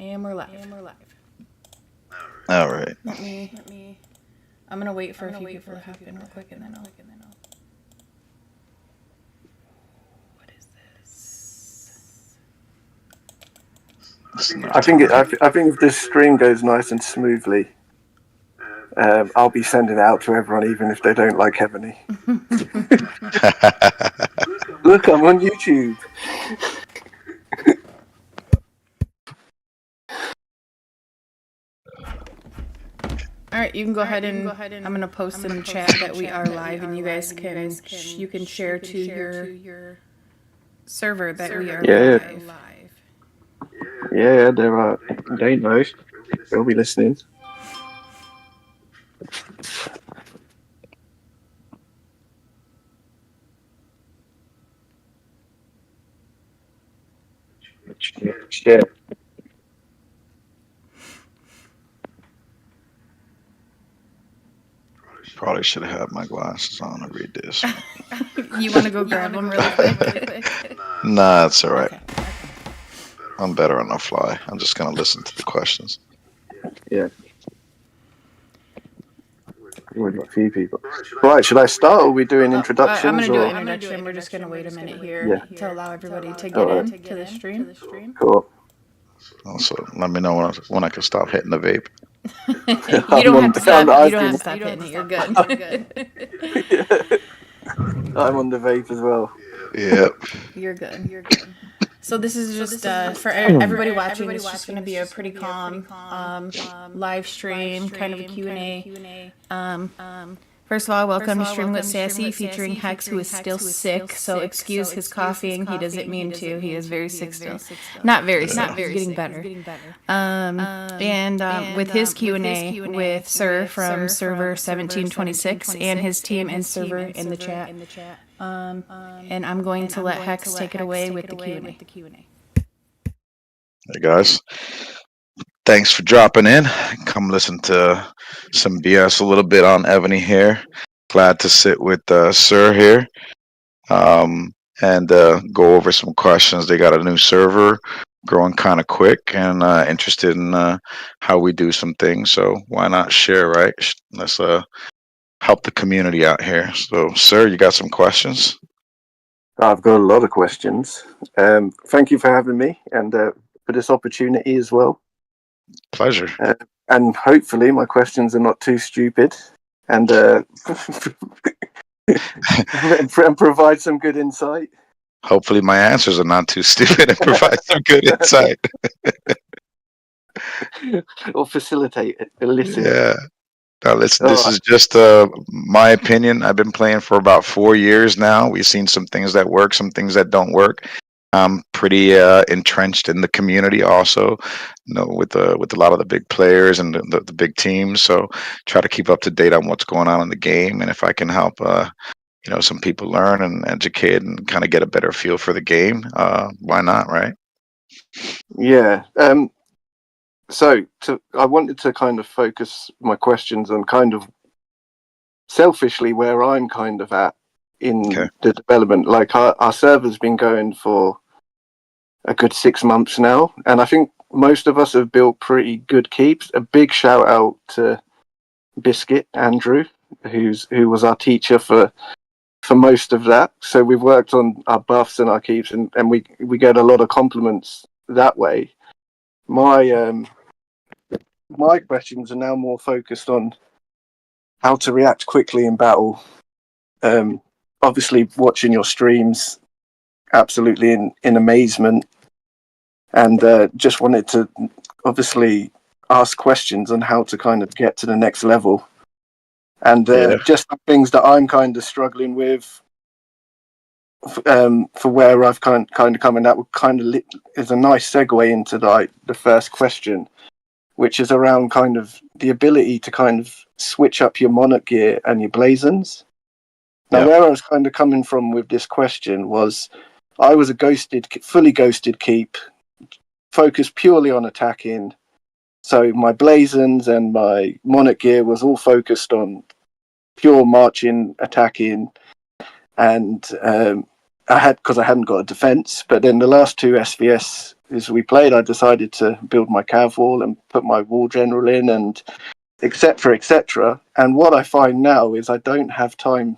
And we're live. All right. Let me. I'm gonna wait for a few people to hop in real quick, and then I'll. What is this? I think if this stream goes nice and smoothly, I'll be sending it out to everyone, even if they don't like Heavenly. Look, I'm on YouTube. All right, you can go ahead and I'm gonna post in the chat that we are live, and you guys can you can share to your server that we are live. Yeah, there are. They know. They'll be listening. Share. Probably should have had my glasses on to read this. You want to go grab them really quick? Nah, it's all right. Okay. I'm better on the fly. I'm just gonna listen to the questions. Yeah. We've got a few people. Right, should I start, or are we doing introductions? I'm gonna do or? an introduction. We're just gonna wait a minute here to allow everybody to get into the stream. Cool. Also, let me know when I can stop hitting the vape. You don't have to stop. You don't have to stop hitting it. You're good. I'm on the vape as well. Yep. You're good. So this is just for everybody watching. It's just going to be a pretty calm live stream, kind of a Q&A. First of all, welcome to Stream with Sassy, featuring Hex, who is still sick. So excuse his coughing. He doesn't mean to. He is very sick still. Not very sick. He's getting better. And with his Q&A with Sir from Server 1726 and his team and server in the chat. And I'm going to let Hex take it away with the Q&A. Hey guys, thanks for dropping in. Come listen to some BS a little bit on Ebony here. Glad to sit with Sir here and go over some questions. They got a new server growing kind of quick, and interested in how we do some things. So why not share, right? Let's help the community out here. So, Sir, you got some questions? I've got a lot of questions. Thank you for having me and for this opportunity as well. Pleasure. And hopefully my questions are not too stupid and and provide some good insight. Hopefully my answers are not too stupid and provide some good insight. Or facilitate it. Listen. Yeah. Now, this is just my opinion. I've been playing for about 4 years now. We've seen some things that work, some things that don't work. I'm pretty entrenched in the community also, with a lot of the big players and the big teams. So try to keep up to date on what's going on in the game, and if I can help some people learn and educate and kind of get a better feel for the game, why not, right? Yeah. So I wanted to kind of focus my questions on kind of selfishly where I'm kind of at in the development. Like our server's been going for a good 6 months now, and I think most of us have built pretty good keeps. A big shout out to Biscuit Andrew, who was our teacher for most of that. So we've worked on our buffs and our keeps, and we get a lot of compliments that way. My questions are now more focused on how to react quickly in battle. Obviously, watching your streams, absolutely in amazement, and just wanted to obviously ask questions on how to kind of get to the next level, and just the things that I'm kind of struggling with. For where I've kind of coming, that would kind of is a nice segue into the first question, which is around kind of the ability to kind of switch up your Monarch gear and your Blazons. Now, where I was kind of coming from with this question was, I was a fully ghosted keep, focused purely on attacking. So my Blazons and my Monarch gear was all focused on pure marching, attacking, and because I hadn't got a defense. But then the last two SVS as we played, I decided to build my cav wall and put my wall general in, and etc. etc. And what I find now is I don't have time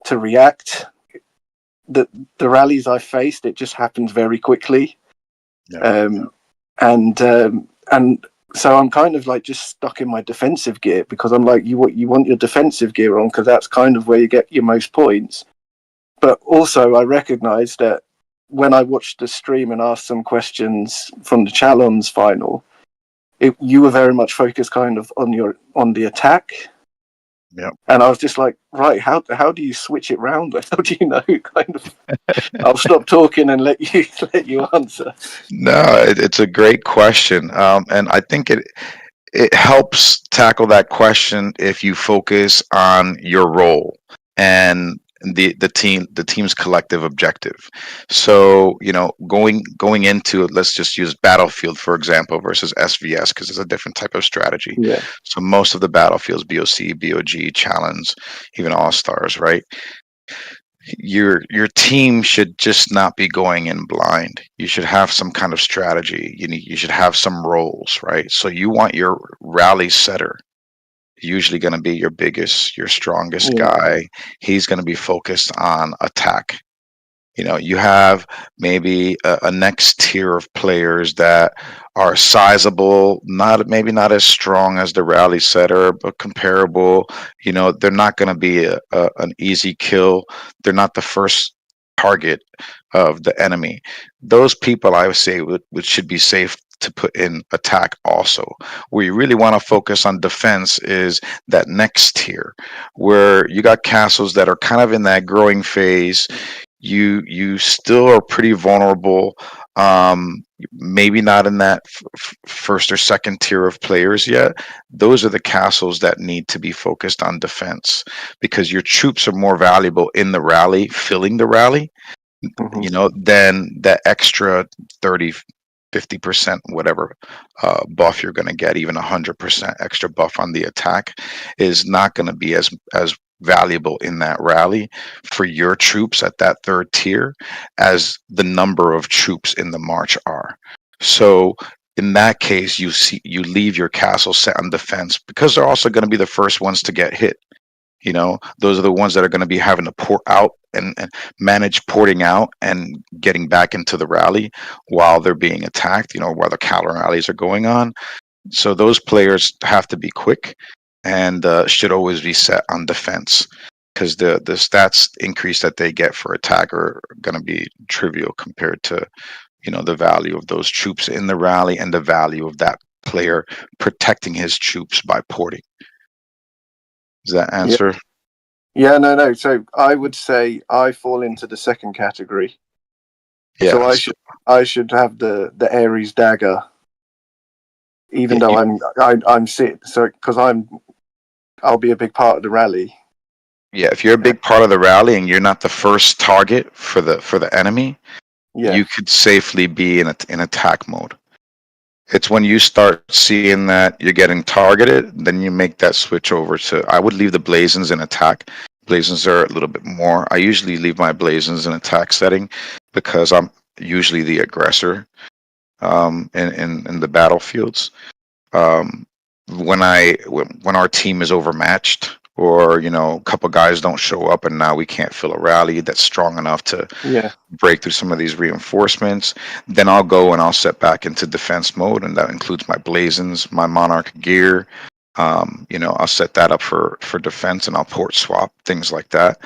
to react. The rallies I faced, it just happens very quickly. Yeah. And so I'm kind of like just stuck in my defensive gear, because I'm like, you want your defensive gear on, because that's kind of where you get your most points. But also I recognize that when I watched the stream and asked some questions from the Chalons final, you were very much focused kind of on the attack. Yeah. And I was just like, right, how do you switch it round? How do you know? Kind of. I'll stop talking and let you answer. No, it's a great question, and I think it helps tackle that question if you focus on your role and the team's collective objective. So going into it, let's just use Battlefield for example versus SVS, because it's a different type of strategy. Yeah. So most of the battlefields, BOC, BOG, Challenge, even All Stars, right? Your team should just not be going in blind. You should have some kind of strategy. You should have some roles, right? So you want your rally setter, usually going to be your strongest guy. He's going to be focused on attack. You have maybe a next tier of players that are sizable, maybe not as strong as the rally setter, but comparable. They're not going to be an easy kill. They're not the first target of the enemy. Those people, I would say, should be safe to put in attack also. Where you really want to focus on defense is that next tier, where you got castles that are kind of in that growing phase. You still are pretty vulnerable, maybe not in that first or second tier of players yet. Those are the castles that need to be focused on defense, because your troops are more valuable in the rally, filling the rally, than that extra 30-50% whatever buff you're going to get. Even 100% extra buff on the attack is not going to be as valuable in that rally for your troops at that third tier as the number of troops in the march are. So in that case, you leave your castle set on defense, because they're also going to be the first ones to get hit. Those are the ones that are going to be having to port out and manage porting out and getting back into the rally while they're being attacked, while the counter rallies are going on. So those players have to be quick and should always be set on defense, because the stats increase that they get for attack are going to be trivial compared to the value of those troops in the rally and the value of that player protecting his troops by porting. Does that answer? Yeah, no. So I would say I fall into the second category. Yeah. So I should have the Ares dagger, even though I'm sit. So because I'll be a big part of the rally. Yeah, if you're a big part of the rally and you're not the first target for the enemy, you could safely be in attack mode. It's when you start seeing that you're getting targeted, then you make that switch over to. I would leave the blazons in attack. Blazons are a little bit more. I usually leave my blazons in attack setting because I'm usually the aggressor in the battlefields. When our team is overmatched, or a couple guys don't show up and now we can't fill a rally that's strong enough to break through some of these reinforcements, then I'll go and I'll set back into defense mode, and that includes my blazons, my monarch gear. I'll set that up for defense, and I'll port swap things like that.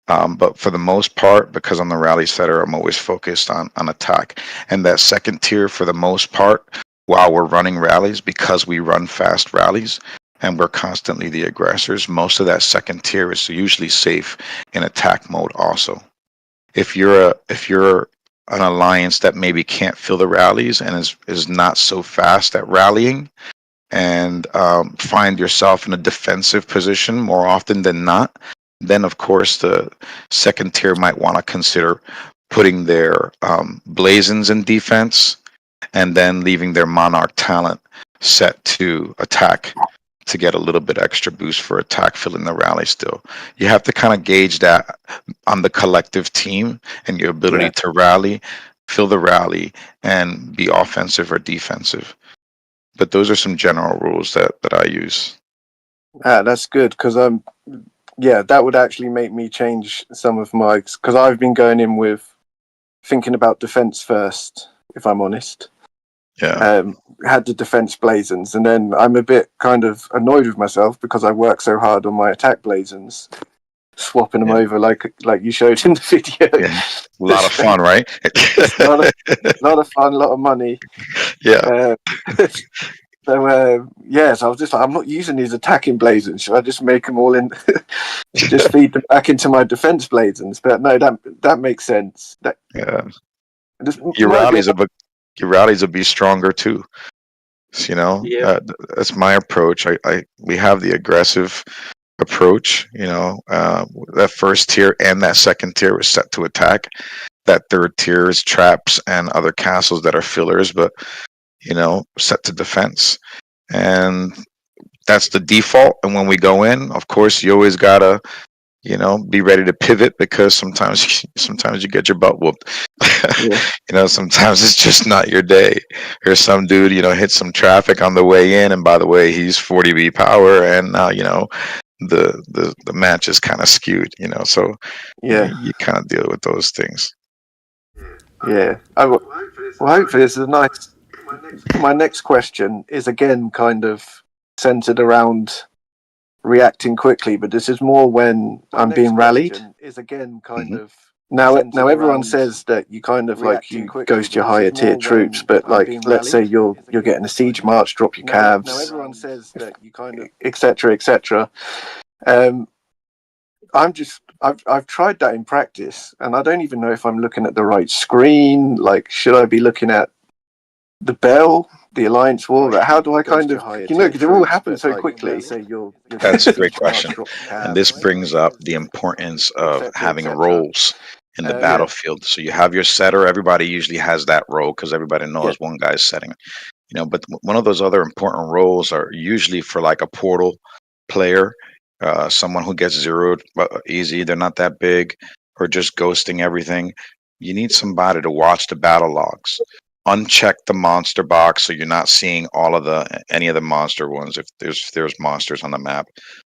But for the most part, because I'm the rally setter, I'm always focused on attack. And that second tier, for the most part, while we're running rallies, because we run fast rallies and we're constantly the aggressors, most of that second tier is usually safe in attack mode also. If you're an alliance that maybe can't fill the rallies and is not so fast at rallying, and find yourself in a defensive position more often than not, then of course the second tier might want to consider putting their blazons in defense and then leaving their monarch talent set to attack to get a little bit extra boost for attack, filling the rally still. You have to kind of gauge that on the collective team and your ability to rally fill the rally, and be offensive or defensive. But those are some general rules that I use. That's good, because yeah, that would actually make me change some of my, because I've been going in with thinking about defense first, if I'm honest. Yeah. Had the defense blazons, and then I'm a bit kind of annoyed with myself because I work so hard on my attack blazons, swapping them over like you showed in the video. Yeah. A lot of fun, right? A lot of fun, a lot of money. Yeah. So I was just like, I'm not using these attacking blazons. Should I just make them all in? Just feed them back into my defense blazons? But no, that makes sense. Yeah. Your rallies will be stronger too. So, that's my approach. We have the aggressive approach. That first tier and that second tier was set to attack. That third tier is traps and other castles that are fillers, but set to defense. And that's the default. And when we go in, of course, you always gotta be ready to pivot, because sometimes you get your butt whooped. Yeah. Sometimes it's just not your day. Or some dude, hit some traffic on the way in, and by the way, he's 40B power, and now the match is kind of skewed. So Yeah, you kind of deal with those things. yeah. Well, hopefully this is nice. My next question is again kind of centered around reacting quickly, but this is more when I'm being rallied. Is again kind of now everyone says that you kind of like you ghost your higher tier troops, but like let's say you're getting a siege march, drop your calves. Now everyone says that you kind of etc. I've tried that in practice, and I don't even know if I'm looking at the right screen. Like, should I be looking at the bell, the Alliance War? But how do I kind of, because it all happens so quickly. That's a great question. And this brings up the importance of having roles in the battlefield. So you have your setter. Everybody usually has that role because everybody knows one guy's setting. But one of those other important roles are usually for like a portal player, someone who gets zeroed easy. They're not that big, or just ghosting everything. You need somebody to watch the battle logs. Uncheck the monster box so you're not seeing any of the monster ones if there's monsters on the map.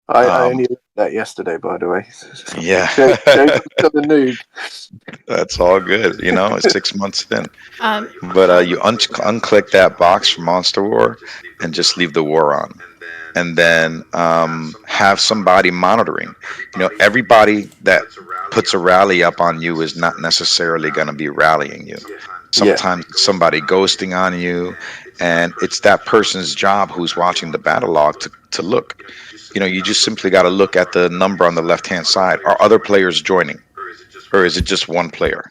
I only learned that yesterday, by the way. Yeah. Got the noob. That's all good. It's 6 months in. But you unclick that box for Monster War and just leave the war on. And then have somebody monitoring. Everybody that puts a rally up on you is not necessarily going to be rallying you. Sometimes somebody ghosting on you, and it's that person's job who's watching the battle log to look. You just simply got to look at the number on the left-hand side. Are other players joining, or is it just one player?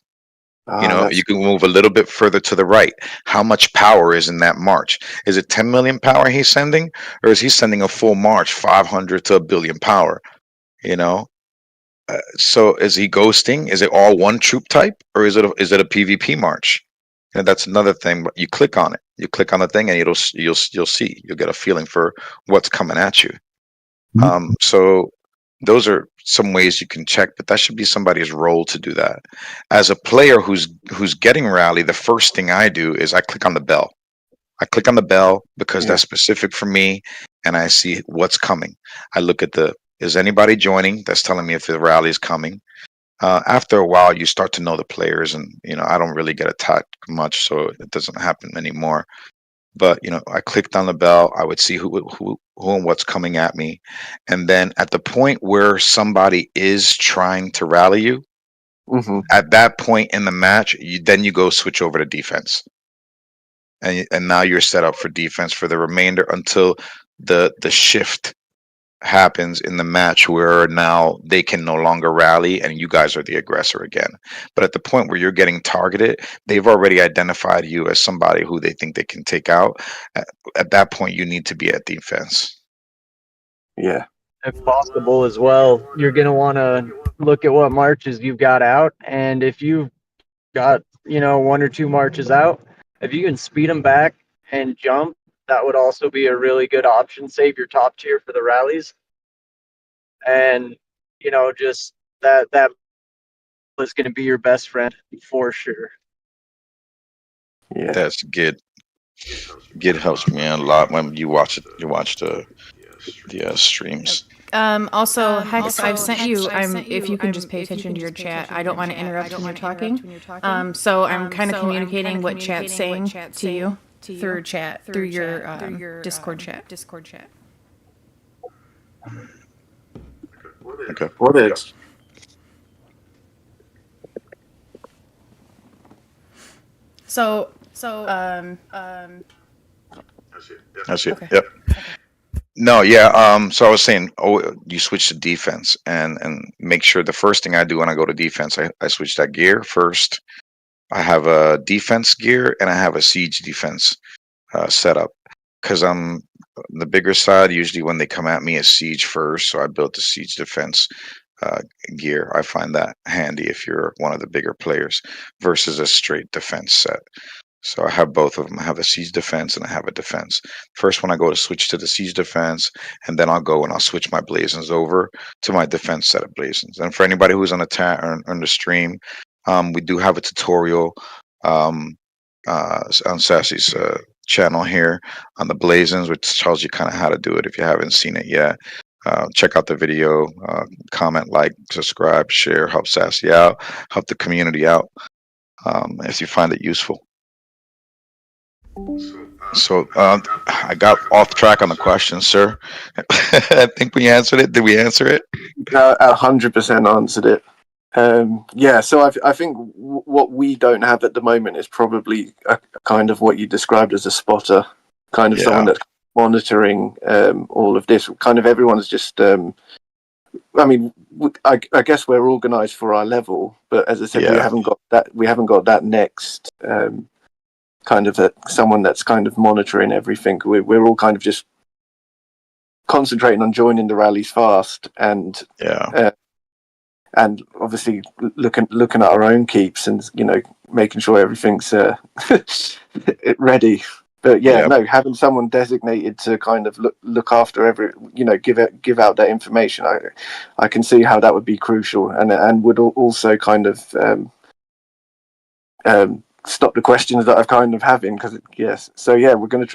You can move a little bit further to the right. How much power is in that march? Is it 10 million power he's sending, or is he sending a full march, 500 to 1 billion power? So is he ghosting? Is it all one troop type, or is it a PvP march? And that's another thing. But you click on it. You click on the thing, and you'll see. You'll get a feeling for what's coming at you. So those are some ways you can check, but that should be somebody's role to do that. As a player who's getting rally, the first thing I do is I click on the bell. I click on the bell because that's specific for me, and I see what's coming. I look at is anybody joining? That's telling me if the rally is coming. After a while, you start to know the players, and I don't really get attacked much, so it doesn't happen anymore. But I clicked on the bell. I would see who and what's coming at me, and then at the point where somebody is trying to rally you, at that point in the match, you go switch over to defense, and now you're set up for defense for the remainder until the shift happens in the match where now they can no longer rally and you guys are the aggressor again. But at the point where you're getting targeted, they've already identified you as somebody who they think they can take out. At that point, you need to be at defense. Yeah. If possible as well, you're going to want to look at what marches you've got out. And if you've got, 1 or 2 marches out, if you can speed them back and jump, that would also be a really good option. Save your top tier for the rallies. And, just that is going to be your best friend for sure. Yeah. That's good. Good helps me a lot when you watch it. You watch the streams. Also, Hex, I've sent you. If you can just pay attention to your chat. I don't want to interrupt when you're talking. So I'm kind of communicating what chat's saying to you through chat, through your Discord chat. Okay. What is? So, I see. Okay. Yep. No, yeah. So I was saying, you switch to defense and make sure the first thing I do when I go to defense, I switch that gear first. I have a defense gear and I have a siege defense setup because I'm the bigger side. Usually, when they come at me, is siege first, so I built the siege defense gear. I find that handy if you're one of the bigger players versus a straight defense set. So I have both of them. I have a siege defense and I have a defense. First, when I go to switch to the siege defense, and then I'll go and I'll switch my blazons over to my defense set of blazons. And for anybody who's on on the stream, we do have a tutorial um, on Sassy's channel here on the blazons, which tells you kind of how to do it if you haven't seen it yet. Check out the video, comment, like, subscribe, share, help Sassy out, help the community out if you find it useful. So I got off track on the question, sir. I think we answered it. Did we answer it? 100% answered it. Yeah, so I think what we don't have at the moment is probably a kind of what you described as a spotter, kind of someone that's monitoring all of this. Kind of everyone's just. I mean, I guess we're organised for our level, but as I said, we haven't got that. We haven't got that next kind of someone that's kind of monitoring everything. We're all kind of just concentrating on joining the rallies fast and obviously looking at our own keeps and making sure everything's ready. But no, having someone designated to kind of look after every give out that information, I can see how that would be crucial and would also kind of stop the questions that I've kind of having because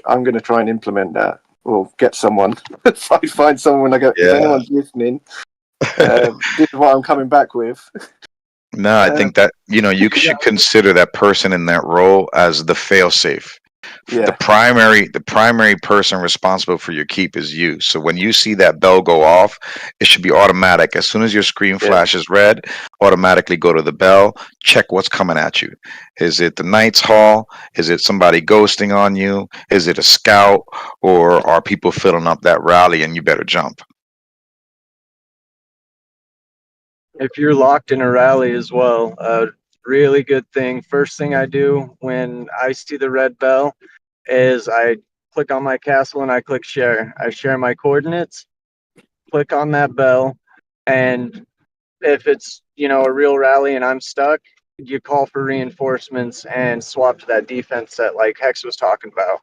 I'm gonna try and implement that or get someone find someone when I go if anyone's listening. This is what I'm coming back with. No, I think that you should consider that person in that role as the fail-safe. The primary person responsible for your keep is you. So when you see that bell go off, it should be automatic. As soon as your screen flashes red, automatically go to the bell, check what's coming at you. Is it the Knights Hall? Is it somebody ghosting on you? Is it a scout? Or are people filling up that rally and you better jump? If you're locked in a rally as well, really good thing. First thing I do when I see the red bell is I click on my castle and I click share. I share my coordinates, click on that bell, and if it's a real rally and I'm stuck, you call for reinforcements and swap to that defense set like Hex was talking about.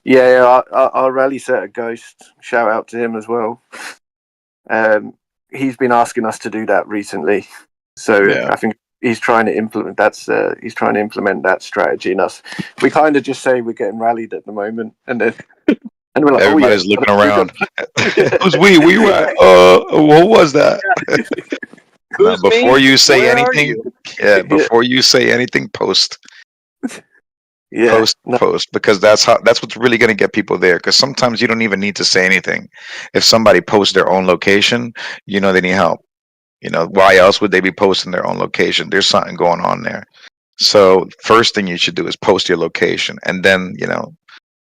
Yeah, our rally set a Ghost. Shout out to him as well. He's been asking us to do that recently, so I think he's trying to implement that strategy. And we kind of just say we're getting rallied at the moment, and then we're like, everybody's looking around. Who's we? We were. What was that? Now, before you say anything, before you say anything, post. Post, because that's what's really going to get people there. Because sometimes you don't even need to say anything. If somebody posts their own location, they need help. Why else would they be posting their own location? There's something going on there. So first thing you should do is post your location, and then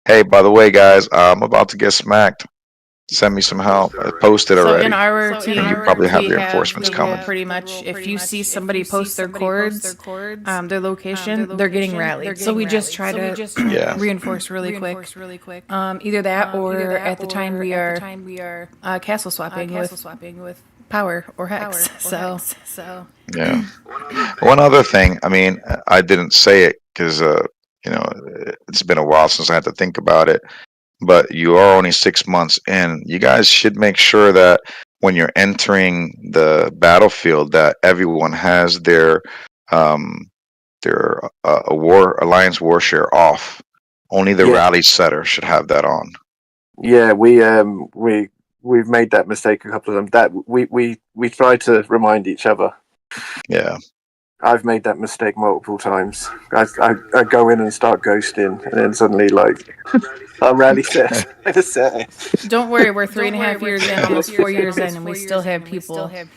hey, by the way, guys, I'm about to get smacked. Send me some help. I posted already. So in our team, you probably have reinforcements coming. Pretty much, if you see somebody post their cords, their location, they're getting rallied. So we just try to reinforce really quick. Either that, or at the time we are castle swapping with Power or Hex. So yeah. One other thing. I mean, I didn't say it because it's been a while since I had to think about it. But you are only 6 months in. You guys should make sure that when you're entering the battlefield, that everyone has their their Alliance war share off. Only the rally setter should have that on. Yeah, we've made that mistake a couple of times. That we try to remind each other. Yeah. I've made that mistake multiple times. I go in and start ghosting, and then suddenly, like, our rally set. Don't worry, we're 3.5 years in, almost 4 years in, and we still have people that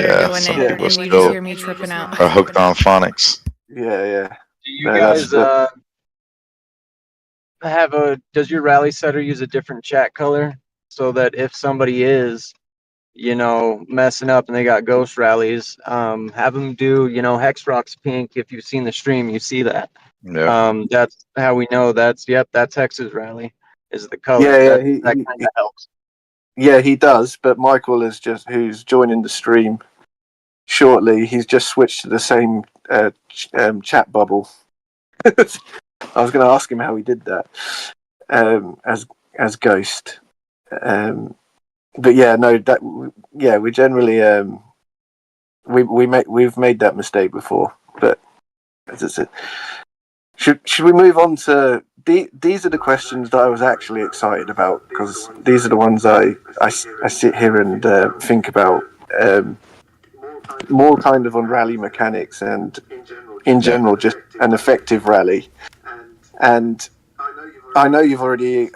are doing some it, people and you still just hear me tripping out. are hooked on phonics. Yeah. Do you guys does your rally setter use a different chat color so that if somebody is, messing up and they got ghost rallies, have them do, Hexrock's pink. If you've seen the stream, you see that. Yeah. That's how we know that's Hex's rally is the color. Yeah, that kind of helps. Yeah, he does. But Michael who's joining the stream shortly. He's just switched to the same chat bubble. I was going to ask him how he did that as Ghost. But yeah, no, we generally we've made that mistake before. But as I said, should we move on to these are the questions that I was actually excited about, because these are the ones I sit here and think about more kind of on rally mechanics and in general just an effective rally. And I know you've already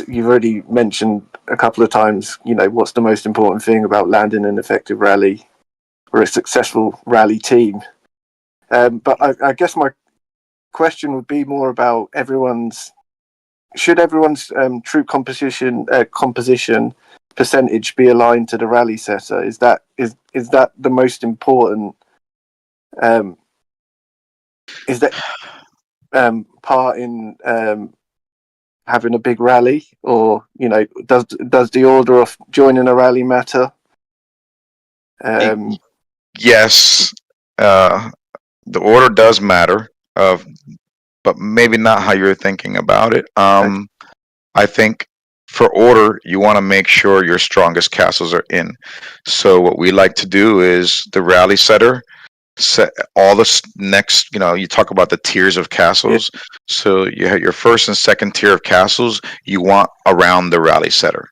you've already mentioned a couple of times, what's the most important thing about landing an effective rally or a successful rally team. But I guess my question would be more about everyone's troop composition percentage be aligned to the rally setter? Is that the most important? Is that part in having a big rally, or does the order of joining a rally matter? Yes, the order does matter, but maybe not how you're thinking about it. I think for order, you want to make sure your strongest castles are in. So what we like to do is the rally setter set all the next, you talk about the tiers of castles. Yeah. So you have your first and second tier of castles you want around the rally setter,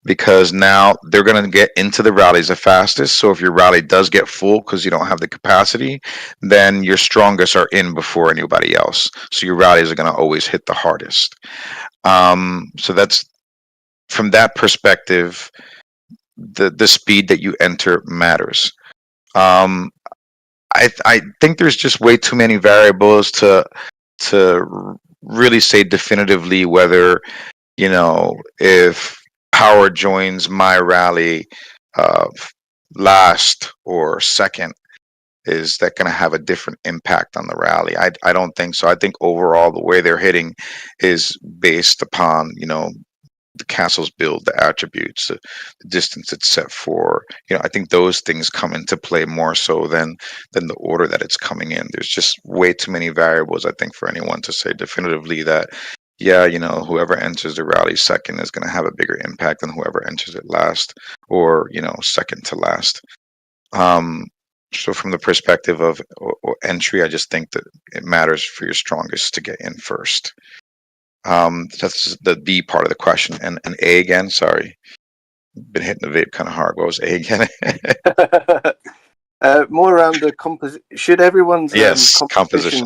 because now they're going to get into the rallies the fastest. So if your rally does get full because you don't have the capacity, then your strongest are in before anybody else. So your rallies are going to always hit the hardest. So that's, from that perspective, the speed that you enter matters. I think there's just way too many variables to really say definitively whether, if Howard joins my rally last or second, is that going to have a different impact on the rally? I don't think so. I think overall the way they're hitting is based upon, the castle's build, the attributes, the distance it's set for. I think those things come into play more so than the order that it's coming in. There's just way too many variables, I think, for anyone to say definitively that, whoever enters the rally second is going to have a bigger impact than whoever enters it last, or, second to last. So from the perspective of entry, I just think that it matters for your strongest to get in first. That's the B part of the question. And A again, sorry. Been hitting the vape kind of hard. What was A again? More around the composition. Should everyone's composition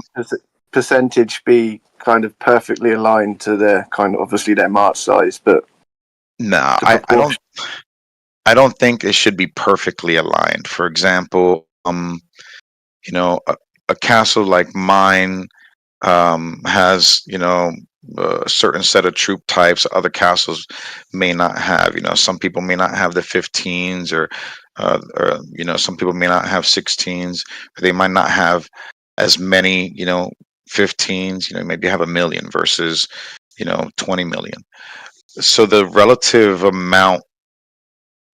percentage be kind of perfectly aligned to their kind of, obviously, their march size? But no, I don't think it should be perfectly aligned. For example, a castle like mine has, a certain set of troop types other castles may not have. Some people may not have the 15s, or some people may not have 16s, or they might not have as many 15s. Maybe have 1 million versus 20 million. So the relative amount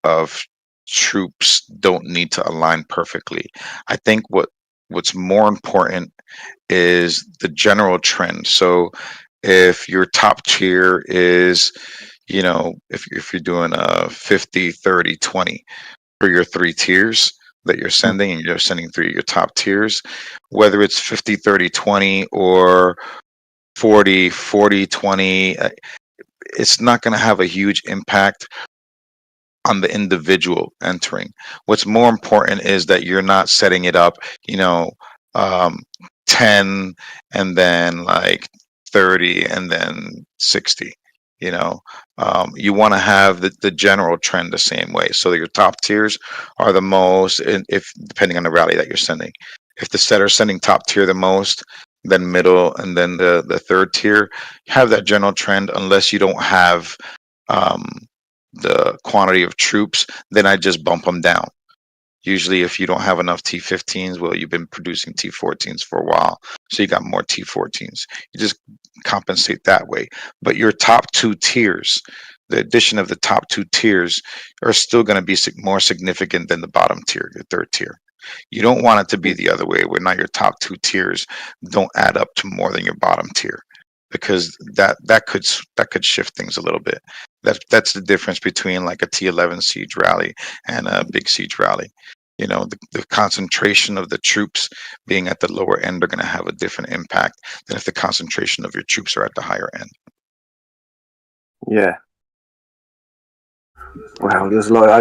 of troops don't need to align perfectly. I think what's more important is the general trend. So if your top tier is, if you're doing a 50, 30, 20 for your 3 tiers, that you're sending, and you're sending through your top tiers, whether it's 50, 30, 20 or 40, 40, 20, it's not going to have a huge impact on the individual entering. What's more important is that you're not setting it up, um, 10 and then like 30 and then 60. You want to have the general trend the same way, so that your top tiers are the most, if depending on the rally that you're sending. If the setter sending top tier the most, then middle, and then the third tier, have that general trend. Unless you don't have the quantity of troops, then I just bump them down. Usually, if you don't have enough T15s, well, you've been producing T14s for a while, so you got more T14s. You just compensate that way. But your top two tiers, the addition of the top two tiers, are still going to be more significant than the bottom tier, your third tier. You don't want it to be the other way, where now your top two tiers don't add up to more than your bottom tier, because that could shift things a little bit. That's the difference between like a T11 siege rally and a big siege rally. The concentration of the troops being at the lower end are going to have a different impact than if the concentration of your troops are at the higher end. Yeah. Wow, there's a lot. I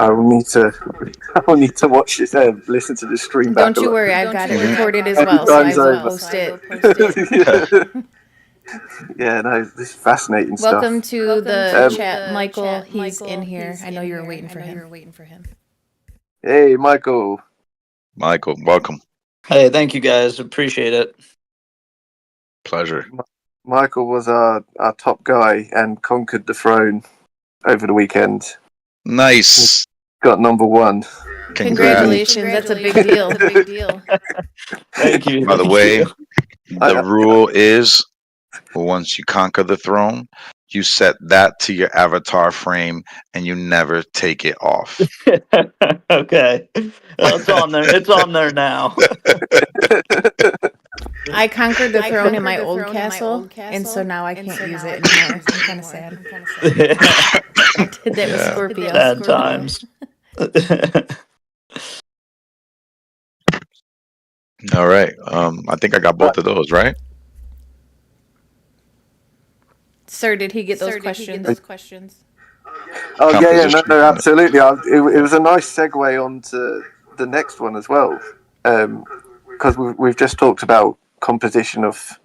will need to watch this. Listen to the stream back. Don't you worry, I've got it recorded as Many well, so I times will over. post it. Yeah, no, this is fascinating stuff. Welcome to the chat, Michael. He's in here. I know you were waiting for him. Hey, Michael. Michael, welcome. Hey, thank you guys. Appreciate it. Pleasure. Michael was our top guy and conquered the throne over the weekend. Nice. Got number 1. Congratulations. That's a big deal. Thank you. By the way, the rule is, once you conquer the throne, you set that to your avatar frame and you never take it off. Okay. Well, it's on there. It's on there now. I conquered the throne in my old castle, and so now I can't use it anymore. I'm kind of sad. I did that with Scorpio. Bad times. All right. I think I got both of those, right? Sir, did he get those questions? Oh, yeah, no, absolutely. It was a nice segue onto the next one as well, because we've just talked about composition of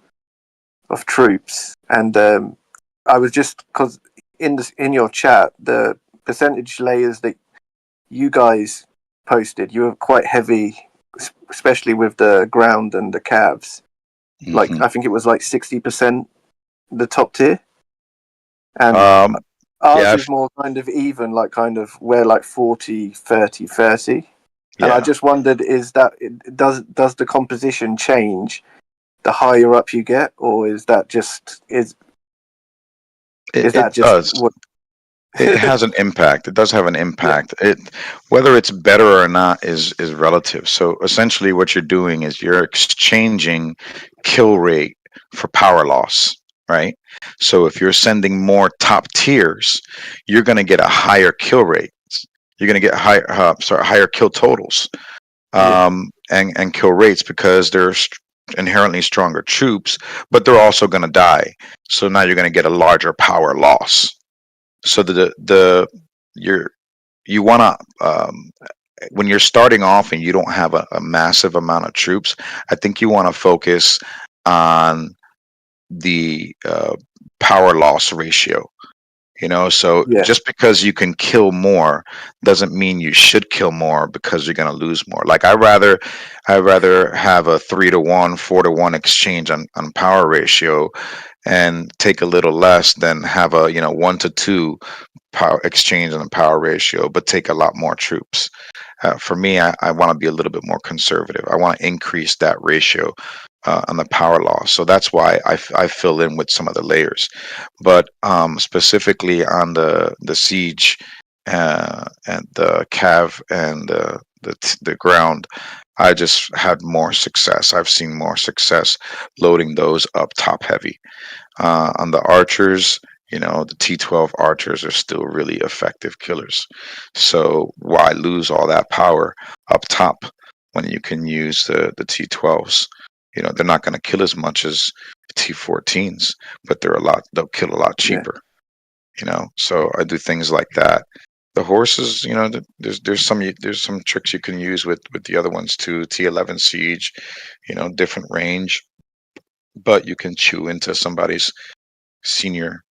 troops, and I was just, because in your chat, the percentage layers that you guys posted, you were quite heavy, especially with the ground and the calves. Mm-hmm. Like, I think it was like 60% the top tier. And ours is more kind of even, like kind of where like 40, 30, 30. And yeah. I just wondered, does the composition change the higher up you get, or is that just it does. It has an impact. It does have an impact. Yeah. Whether it's better or not is relative. So essentially what you're doing is you're exchanging kill rate for power loss, right? So if you're sending more top tiers, you're going to get a higher kill rate. You're going to get higher kill totals, and kill rates, because they're inherently stronger troops, but they're also going to die. So now you're going to get a larger power loss. So you want to, when you're starting off and you don't have a massive amount of troops, I think you want to focus on the power loss ratio. Just because you can kill more doesn't mean you should kill more, because you're going to lose more. Like I'd rather have a 3-to-1, 4-to-1 exchange on power ratio and take a little less than have a 1-to-2 power exchange on the power ratio, but take a lot more troops. For me, I want to be a little bit more conservative. I want to increase that ratio on the power loss. So that's why I fill in with some of the layers. But specifically on the siege and the cav and the ground, I just had more success. I've seen more success loading those up top heavy. On the archers, The T12 archers are still really effective killers. So why lose all that power up top when you can use the T12s? They're not going to kill as much as T14s, but they'll kill a lot cheaper. So I do things like that. The horses, there's some tricks you can use with the other ones too. T11 siege, different range, but you can chew into somebody's senior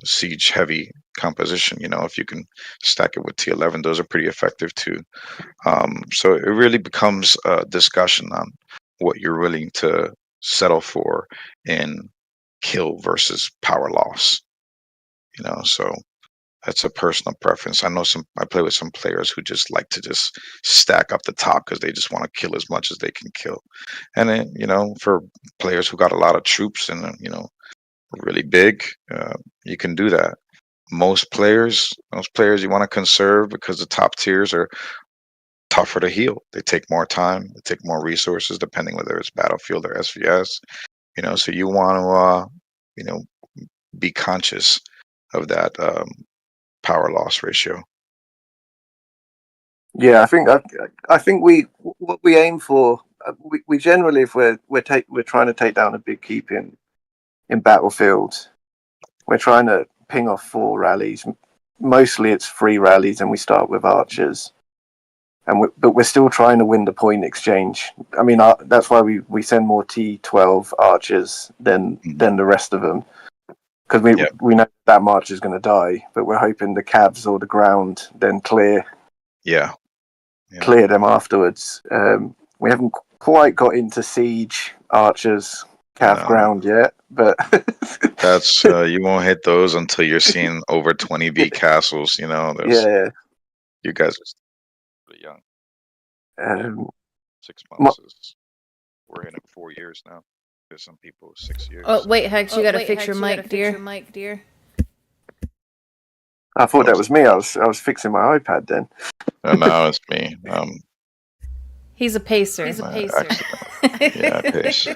siege heavy composition. If you can stack it with T11, those are pretty effective too. So it really becomes a discussion on what you're willing to settle for in kill versus power loss. So that's a personal preference. I play with some players who just like to just stack up the top because they just want to kill as much as they can kill. And then, for players who got a lot of troops and, really big, you can do that. Most players you want to conserve because the top tiers are tougher to heal. They take more time, they take more resources, depending whether it's Battlefield or SVS. So you want to, be conscious of that power loss ratio. Yeah, I think what we aim for, we generally, if we're trying to take down a big keep in Battlefield, we're trying to ping off 4 rallies. Mostly it's 3 rallies, and we start with archers. But we're still trying to win the point exchange. I mean, that's why we send more T12 archers than the rest of them, because we know that march is going to die. But we're hoping the cavs or the ground then clear them afterwards. We haven't quite got into siege archers, cav ground yet, but that's you won't hit those until you're seeing over 20 B castles. You guys are pretty young. 6 months. We're in it 4 years now. There's some people 6 years. Oh wait, Hex, you gotta fix your mic, dear. I thought that was me. I was fixing my iPad then. No, it's me. He's a pacer. Yeah, pace.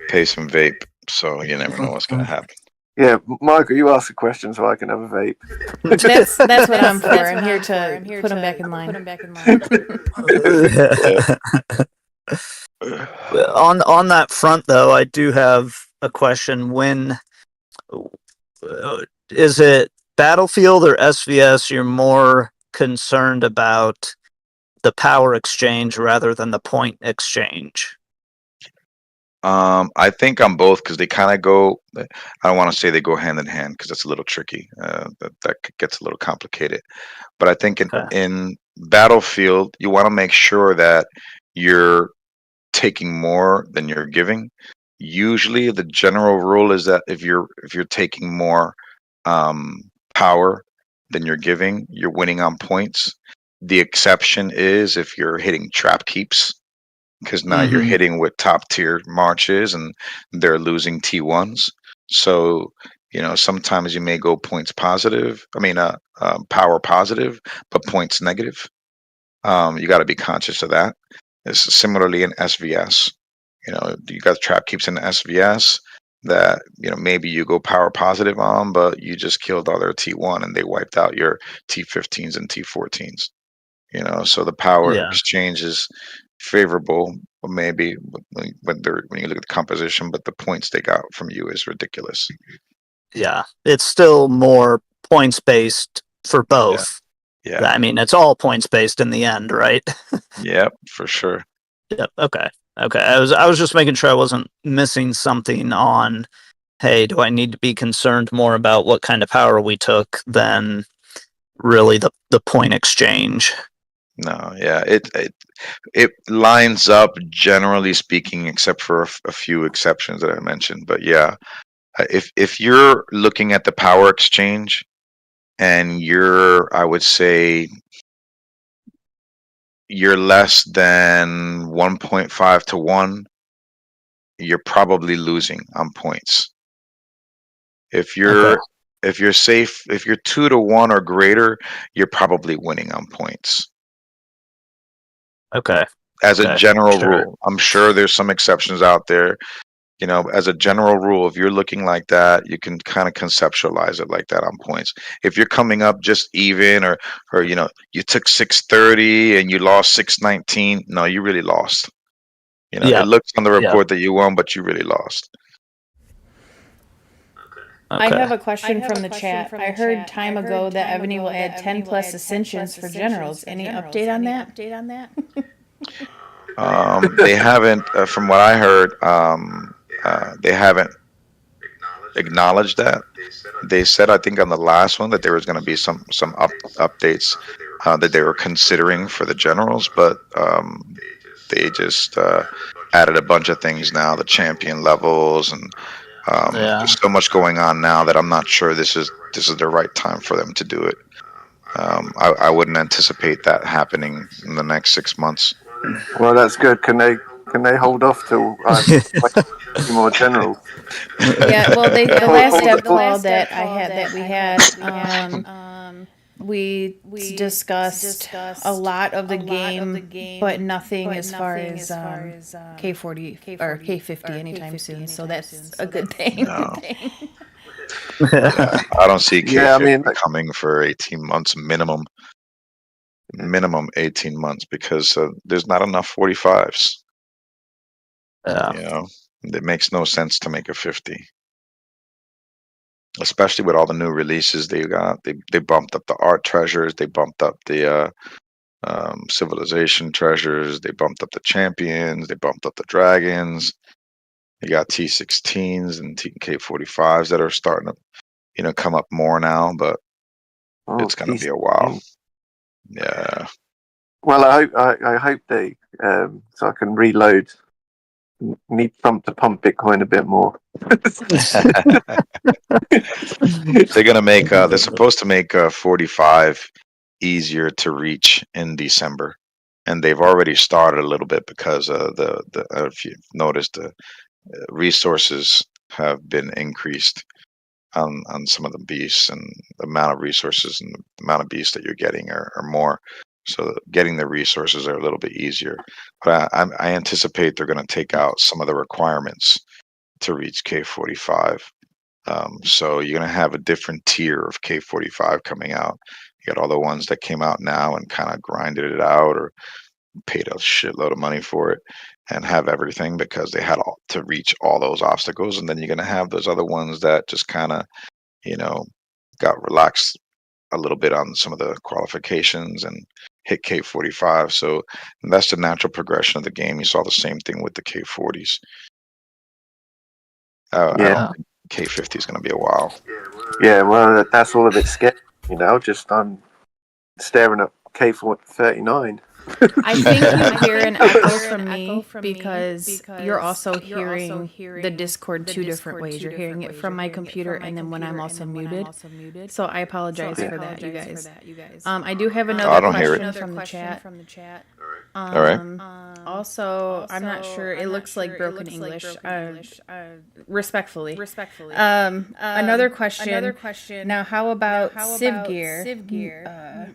Pace and vape. So you never know what's gonna happen. Yeah, Michael, you ask a question so I can have a vape. That's what I'm for. I'm here to put him back in line. On that front, though, I do have a question. When is it Battlefield or SVS you're more concerned about the power exchange rather than the point exchange? I think on both, because they kind of go. I don't want to say they go hand in hand because that's a little tricky. That gets a little complicated. But I think in Battlefield, you want to make sure that you're taking more than you're giving. Usually, the general rule is that if you're taking more power than you're giving, you're winning on points. The exception is if you're hitting trap keeps, because now you're hitting with top tier marches and they're losing T1s. So sometimes you may go points positive. I mean, power positive, but points negative. You got to be conscious of that. It's similarly in SVS. You got trap keeps in SVS that maybe you go power positive on, but you just killed all their T1 and they wiped out your T15s and T14s. So the power exchange is favorable, maybe when you look at the composition, but the points they got from you is ridiculous. Yeah, it's still more points based for both. Yeah. I mean, it's all points based in the end, right? Yep, for sure. Yep. Okay. I was just making sure I wasn't missing something on, hey, do I need to be concerned more about what kind of power we took than really the point exchange? No, yeah, it lines up generally speaking, except for a few exceptions that I mentioned. But yeah, if you're looking at the power exchange and I would say you're less than 1.5 to 1, you're probably losing on points. If you're safe, if you're 2 to 1 or greater, you're probably winning on points. Okay. As a general rule, I'm sure there's some exceptions out there. You know, as a general rule, if you're looking like that, you can kind of conceptualize it like that on points. If you're coming up just even, or you know, you took 630 and you lost 619, no, you really lost. You know, Yeah. it looks on the Yeah. report that you won, but you really lost. I Okay. have a question from the chat. I heard time ago that Ebony will add 10 plus ascensions for generals. Any update on that? They haven't, from what I heard, they haven't acknowledged that. They said, I think on the last one, that there was going to be some updates that they were considering for the generals, but they just added a bunch of things now, the champion levels, and Yeah. there's so much going on now that I'm not sure this is the right time for them to do it. I wouldn't anticipate that happening in the next 6 months. Well, that's good. Can they hold off till more generals? Yeah, well, the Hold- last hold step it- call that we had, we discussed a lot of the game, but nothing as far as K40 or K50 anytime soon. So that's a good thing. No. Yeah, I don't see K50 Yeah, I mean, coming for 18 months minimum. Minimum 18 months, because there's not enough 45s. Yeah. You know, it makes no sense to make a 50, especially with all the new releases they got. They bumped up the art treasures, they bumped up the civilization treasures, they bumped up the champions, they bumped up the dragons. You got T16s and TK45s that are starting to, you know, come up more now, but it's gonna be a while. Yeah. Well, I hope they so I can reload. Need Trump to pump Bitcoin a bit more. They're gonna make. They're supposed to make 45 easier to reach in December, and they've already started a little bit because the if you've noticed, the resources have been increased on some of the beasts, and the amount of resources and the amount of beasts that you're getting are more. So getting the resources are a little bit easier, but I anticipate they're going to take out some of the requirements to reach K45. So you're going to have a different tier of K45 coming out. You got all the ones that came out now and kind of grinded it out or paid a shitload of money for it and have everything because they had to reach all those obstacles. And then you're going to have those other ones that just kind of, you know, got relaxed a little bit on some of the qualifications and hit K45. So that's the natural progression of the game. You saw the same thing with the K40s. I don't think K50 is going to be a while. Yeah, well, that's all a bit scary, you know. Just I'm staring at K39. I think you hear an echo from me because you're also hearing the Discord two different ways. You're hearing it from my computer and then when I'm also muted. So I apologize for that, you guys. I do have I another don't hear it. question from the chat. All right. Also, I'm not sure. It looks like broken English. Respectfully. Another question. Now, how about Civ gear?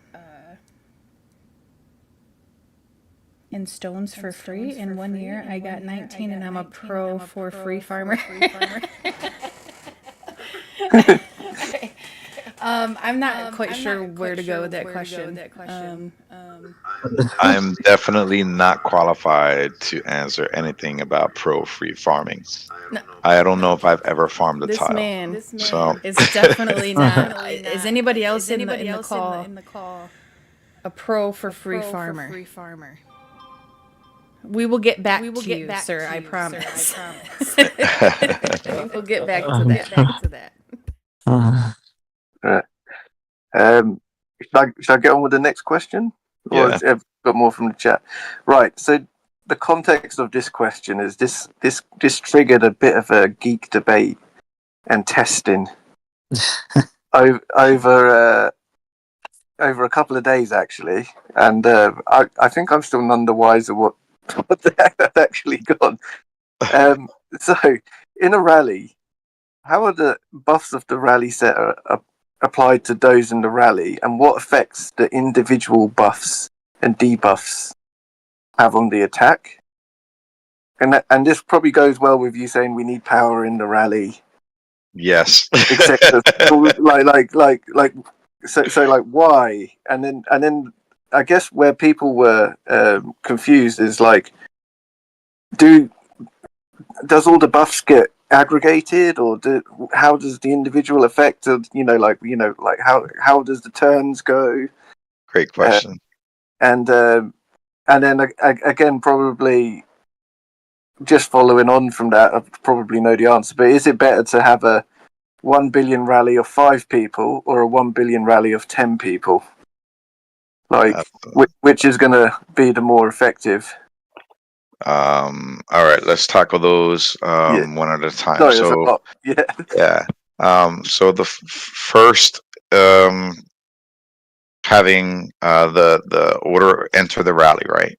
In stones for free in 1 year. I got 19 and I'm a pro for free farmer. I'm not quite sure where to go with that question. I'm definitely not qualified to answer anything about pro free farming. No. I don't know if I've ever farmed a This tile. man So is definitely not. Is anybody else in the call a pro for free farmer? We will get back to you, sir. I promise. We'll get back to that. Should I get on with the next question? Or Yeah. has Ev got more from the chat? Right. So the context of this question is this triggered a bit of a geek debate and testing over a couple of days actually, and I think I'm still none the wiser what the heck that's actually gone. So in a rally, how are the buffs of the rally set applied to those in the rally, and what effects the individual buffs and debuffs have on the attack? and this probably goes well with you saying we need power in the rally, Yes. etc. So like why? And then I guess where people were confused is like, does all the buffs get aggregated, or how does the individual affect of like how does the turns go? Great question. And then again, probably just following on from that, I probably know the answer. But is it better to have a 1 billion rally of 5 people or a 1 billion rally of 10 people? Like, which is going to be the more effective? All right, let's tackle those one at a time. Sorry, there's a lot. Yeah. So the first, having the order enter the rally, right?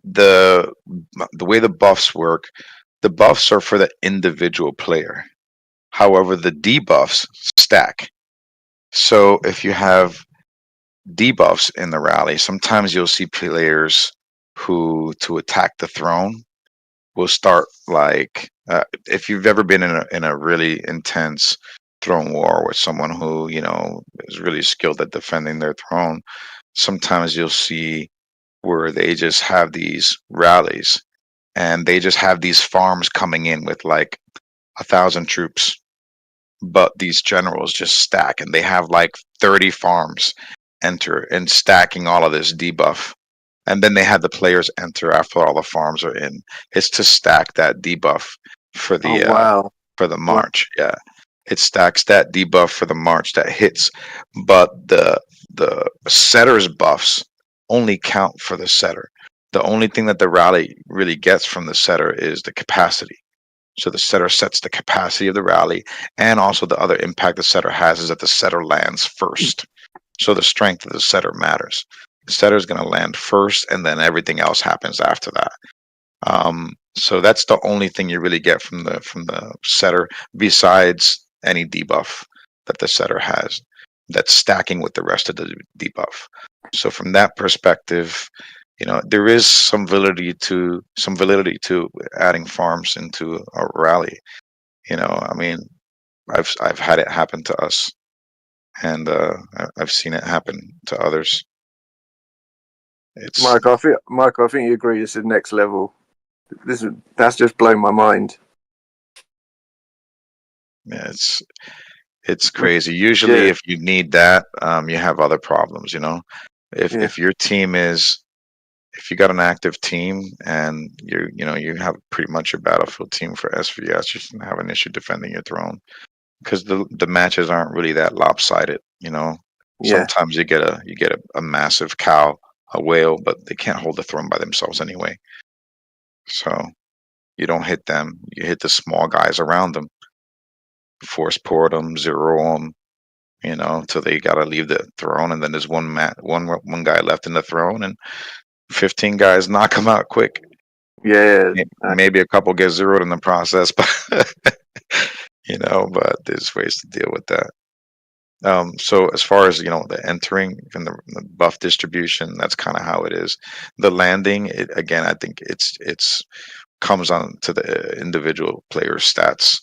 The way the buffs work, the buffs are for the individual player. However, the debuffs stack. So if you have debuffs in the rally, sometimes you'll see players who, to attack the throne, will start like, if you've ever been in a really intense throne war with someone who is really skilled at defending their throne, sometimes you'll see where they just have these rallies and they just have these farms coming in with like 1,000 troops, but these generals just stack and they have like 30 farms enter and stacking all of this debuff. And then they had the players enter after all the farms are in. It's to stack that debuff for the for the march. Yeah, it stacks that debuff for the march that hits, but the setter's buffs only count for the setter. The only thing that the rally really gets from the setter is the capacity. So the setter sets the capacity of the rally, and also the other impact the setter has is that the setter lands first. So the strength of the setter matters. The setter is going to land first, and then everything else happens after that. So that's the only thing you really get from the setter, besides any debuff that the setter has that's stacking with the rest of the debuff. So from that perspective, there is some validity to adding farms into a rally. I mean, I've had it happen to us, and I've seen it happen to others. Michael, I think you agree. This is next level. That's just blown my mind. Yeah, it's crazy. Usually, if you need that, you have other problems. If your team if you got an active team and you have pretty much your battlefield team for SVS, you shouldn't have an issue defending your throne, because the matches aren't really that lopsided. Sometimes you get a massive cow, a whale, but they can't hold the throne by themselves anyway. So you don't hit them; you hit the small guys around them. Force port them, zero them, till they gotta leave the throne, and then there's one guy left in the throne, and 15 guys knock him out quick. Yeah, maybe a couple get zeroed in the process, but but there's ways to deal with that. So as far as the entering and the buff distribution, that's kind of how it is. The landing, again, I think it's comes on to the individual player stats.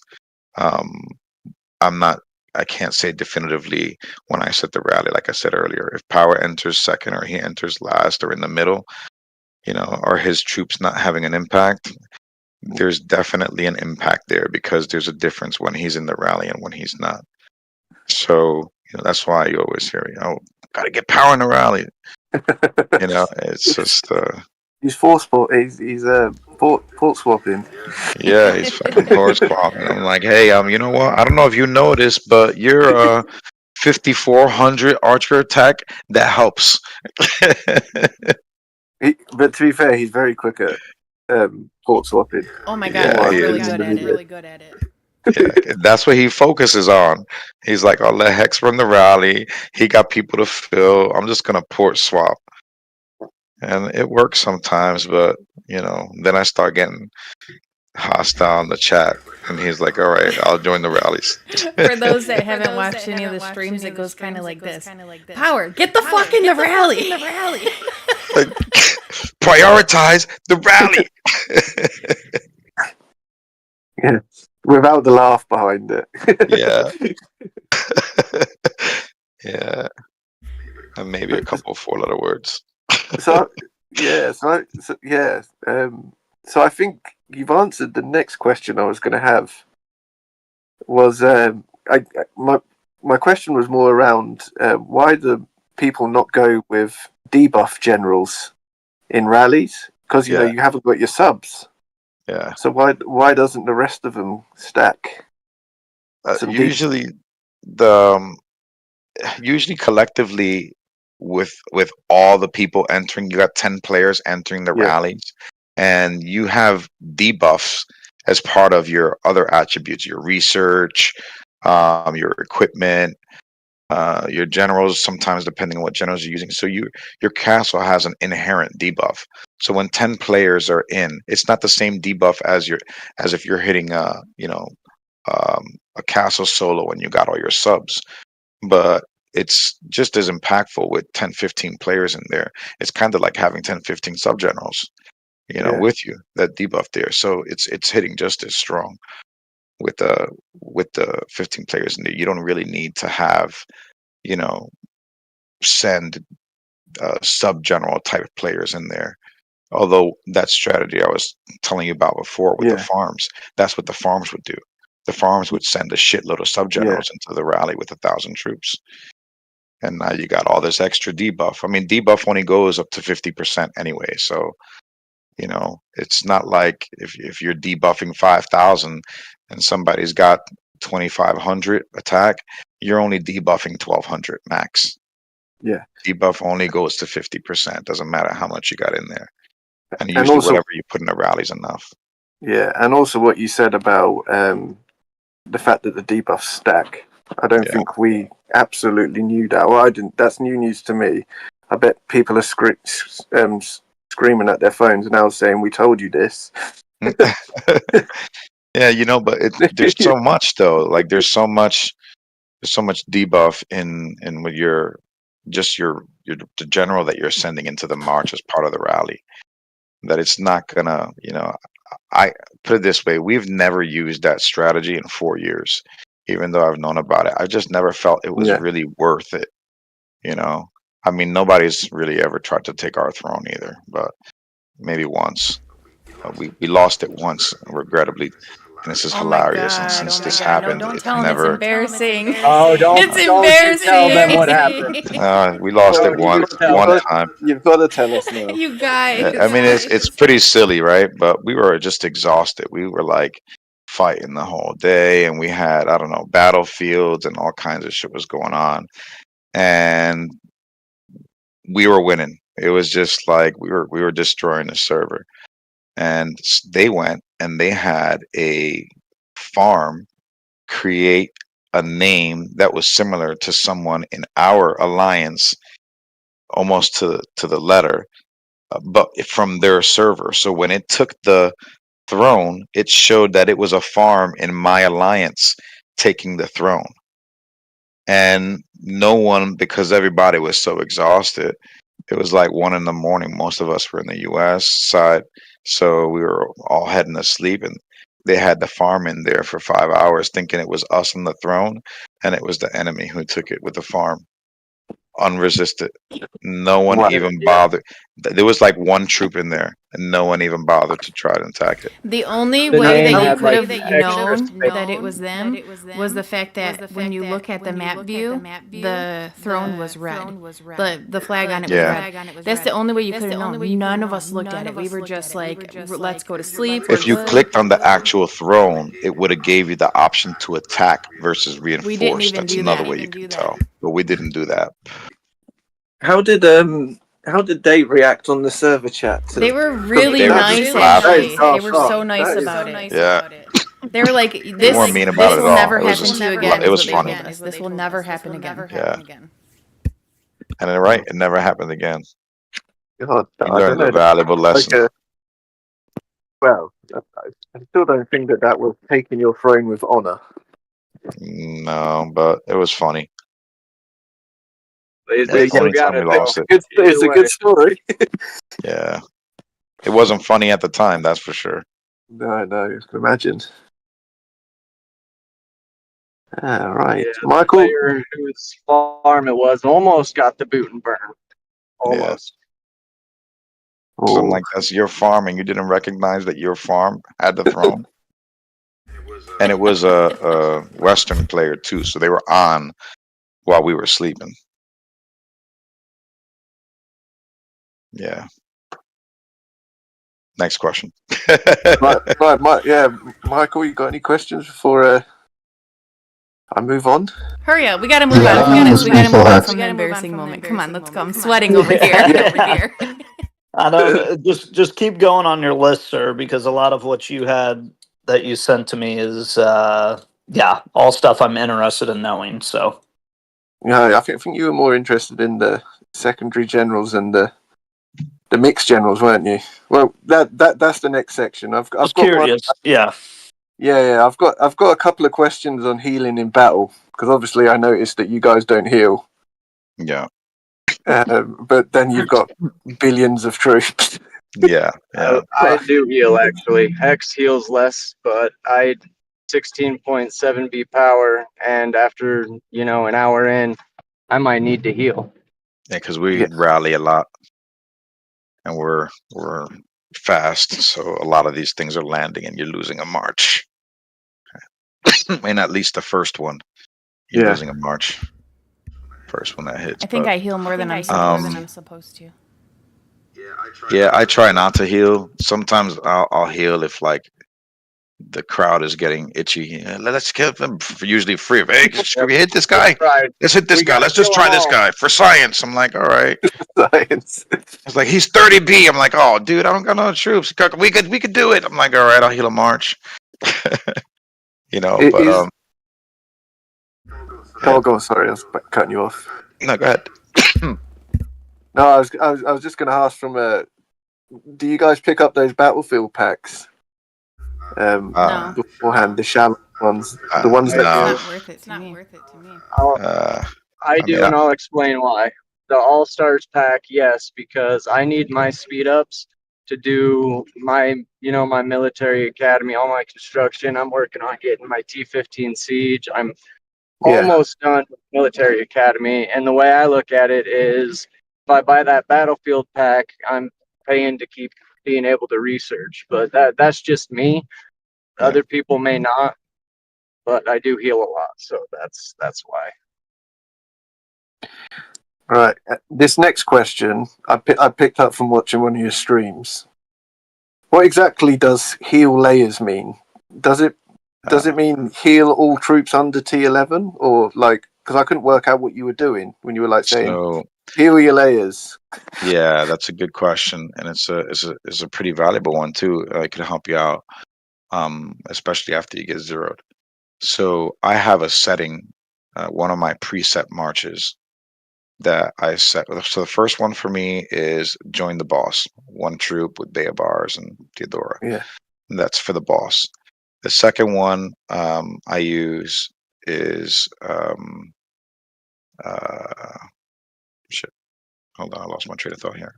I can't say definitively when I set the rally, like I said earlier, if power enters second or he enters last or in the middle, are his troops not having an impact? There's definitely an impact there, because there's a difference when he's in the rally and when he's not. So, that's why you always hear, gotta get power in the rally. It's just he's port swapping. Yeah, he's fucking port swapping. I'm like, hey, you know what? I don't know if you know this, but you're 5400 archer attack, that helps. But to be fair, he's very quick at port swapping. Oh my god, he's really good at it. Yeah, that's what he focuses on. He's like, I'll let Hex run the rally. He got people to fill. I'm just gonna port swap. And it works sometimes, but then I start getting hostile in the chat, and he's like, "All right, I'll join the rallies." For those that haven't watched any of the streams, it goes kind of like this. Power, get the fuck in the rally. Prioritize the rally. Yeah, without the laugh behind it. Yeah. Yeah. And maybe a couple 4-letter words. So I think you've answered the next question I was going to have. Was my question was more around why do people not go with debuff generals in rallies? Because you know you haven't got your subs. Yeah. So why doesn't the rest of them stack? Usually collectively with all the people entering, you got 10 players entering the rallies, and you have debuffs as part of your other attributes, your research, your equipment, your generals, sometimes depending on what generals you're using. So your castle has an inherent debuff. So when 10 players are in, it's not the same debuff as if you're hitting a castle solo when you got all your subs. But it's just as impactful with 10, 15 players in there. It's kind of like having 10, 15 sub generals, with you, that debuff there. So it's hitting just as strong with the 15 players in there. You don't really need to have, send sub general type players in there. Although that strategy I was telling you about before with the farms, that's what the farms would do. The farms would send a shitload of sub generals into the rally with 1,000 troops. And now you got all this extra debuff. I mean, debuff only goes up to 50% anyway. So, it's not like if you're debuffing 5,000 and somebody's got 2,500 attack, you're only debuffing 1,200 max. Yeah. Debuff only goes to 50%. Doesn't matter how much you got in there. And usually also, whatever you put in the rally is enough. Yeah, and also what you said about the fact that the debuffs stack. I don't think we absolutely knew that. Well, I didn't. That's new news to me. I bet people are screaming at their phones now saying, "We told you this." Yeah, but there's so much though. Like there's so much debuff in with the general that you're sending into the march as part of the rally, that it's not gonna, I put it this way: we've never used that strategy in 4 years. Even though I've known about it, I just never felt it was really worth it. I mean, nobody's really ever tried to take our throne either, but maybe once. We lost it once, regrettably. And this is hilarious. And since this happened, don't it's tell never. It's embarrassing. Oh, It's embarrassing. Tell them what happened. We lost it one time. You've got to tell us now. You guys. I mean, it's pretty silly, right? But we were just exhausted. We were like fighting the whole day, and we had, I don't know, battlefields and all kinds of shit was going on, and we were winning. It was just like we were destroying the server. And they went and they had a farm create a name that was similar to someone in our alliance, almost to the letter, but from their server. So when it took the throne, it showed that it was a farm in my alliance taking the throne. And no one, because everybody was so exhausted, it was like 1 a.m. Most of us were in the US side. So we were all heading to sleep, and they had the farm in there for 5 hours thinking it was us on the throne, and it was the enemy who took it with the farm. Unresisted. No one even bothered. There was like 1 troop in there, and no one even bothered to try to attack it. The only way that you could have known that it was them was the fact that when you look at the map view, the throne was red. The flag on it was red. That's the only way you could have known. None of us looked at it. We were just like, let's go to sleep. If you clicked on the actual throne, it would have gave you the option to attack versus reinforce. That's another way you can tell. But we didn't do that. How did they react on the server chat? They were really nice. Actually, they were so nice about it. Yeah. They were like, "This will never happen to you again." It was funny. This will never happen again. Yeah. And they're right. It never happened again. God, You learned a valuable lesson. Well, I still don't think that was taking your throne with honor. No, but it was funny. They That's the still only got time we it. lost it. It's a good story. Yeah. It wasn't funny at the time, that's for sure. No, I can imagine. Right. Yeah, Michael? player whose farm it was almost got the boot and burn. Almost. So I'm like, that's your farm, and you didn't recognize that your farm had the throne? And it was a Western player, too, so they were on while we were sleeping. Yeah. Next question. Yeah, Michael, you got any questions before I move on? Hurry up, we gotta move on. We gotta move on from the embarrassing moment. Come on, let's go. I'm sweating over here. I know. Just keep going on your list, sir, because a lot of what you had that you sent to me is all stuff I'm interested in knowing. So Yeah, I think you were more interested in the secondary generals and the mixed generals, weren't you? Well, that's the next section. I've I was got curious. Yeah. Yeah. I've got a couple of questions on healing in battle because obviously I noticed that you guys don't heal. Yeah. But then you've got billions of troops. Yeah. I do heal actually. Hex heals less, but I 16.7 B power, and after an hour in, I might need to heal. Yeah, because we rally a lot, and we're fast, so a lot of these things are landing, and you're losing a march. And at least the first one, you're losing a march. First one that hits. I think I heal more than I'm supposed to. Yeah, I try not to heal. Sometimes I'll heal if like the crowd is getting itchy. Let's kill them. Usually free. Hey, should we hit this guy? Let's hit this guy. Let's just try this guy for science. I'm like, all right. Science. It's like he's 30B. I'm like, oh, dude, I don't got no troops. We could do it. I'm like, all right, I'll heal a march. But go on. Sorry, I was cutting you off. No, go ahead. No, I was just going to ask do you guys pick up those battlefield packs? No. Beforehand, the shallow ones, the ones that It's not worth it to me. I do, and I'll explain why. The All Stars pack, yes, because I need my speed ups to do my military academy, all my construction. I'm working on getting my T-15 Siege. I'm almost done with military academy, and the way I look at it is, if I buy that battlefield pack, I'm paying to keep being able to research. But that's just me. Other people may not, but I do heal a lot, so that's why. Right. This next question I picked up from watching one of your streams. What exactly does heal layers mean? Does it mean heal all troops under T11, or like, because I couldn't work out what you were doing when you were like saying heal your layers? Yeah, that's a good question, and it's a pretty valuable one too. It can help you out, especially after you get zeroed. So I have a setting, one of my preset marches that I set. So the first one for me is join the boss, one troop with Beabars and Theodora. Yeah, and that's for the boss. The second one I use is shit. Hold on, I lost my train of thought here.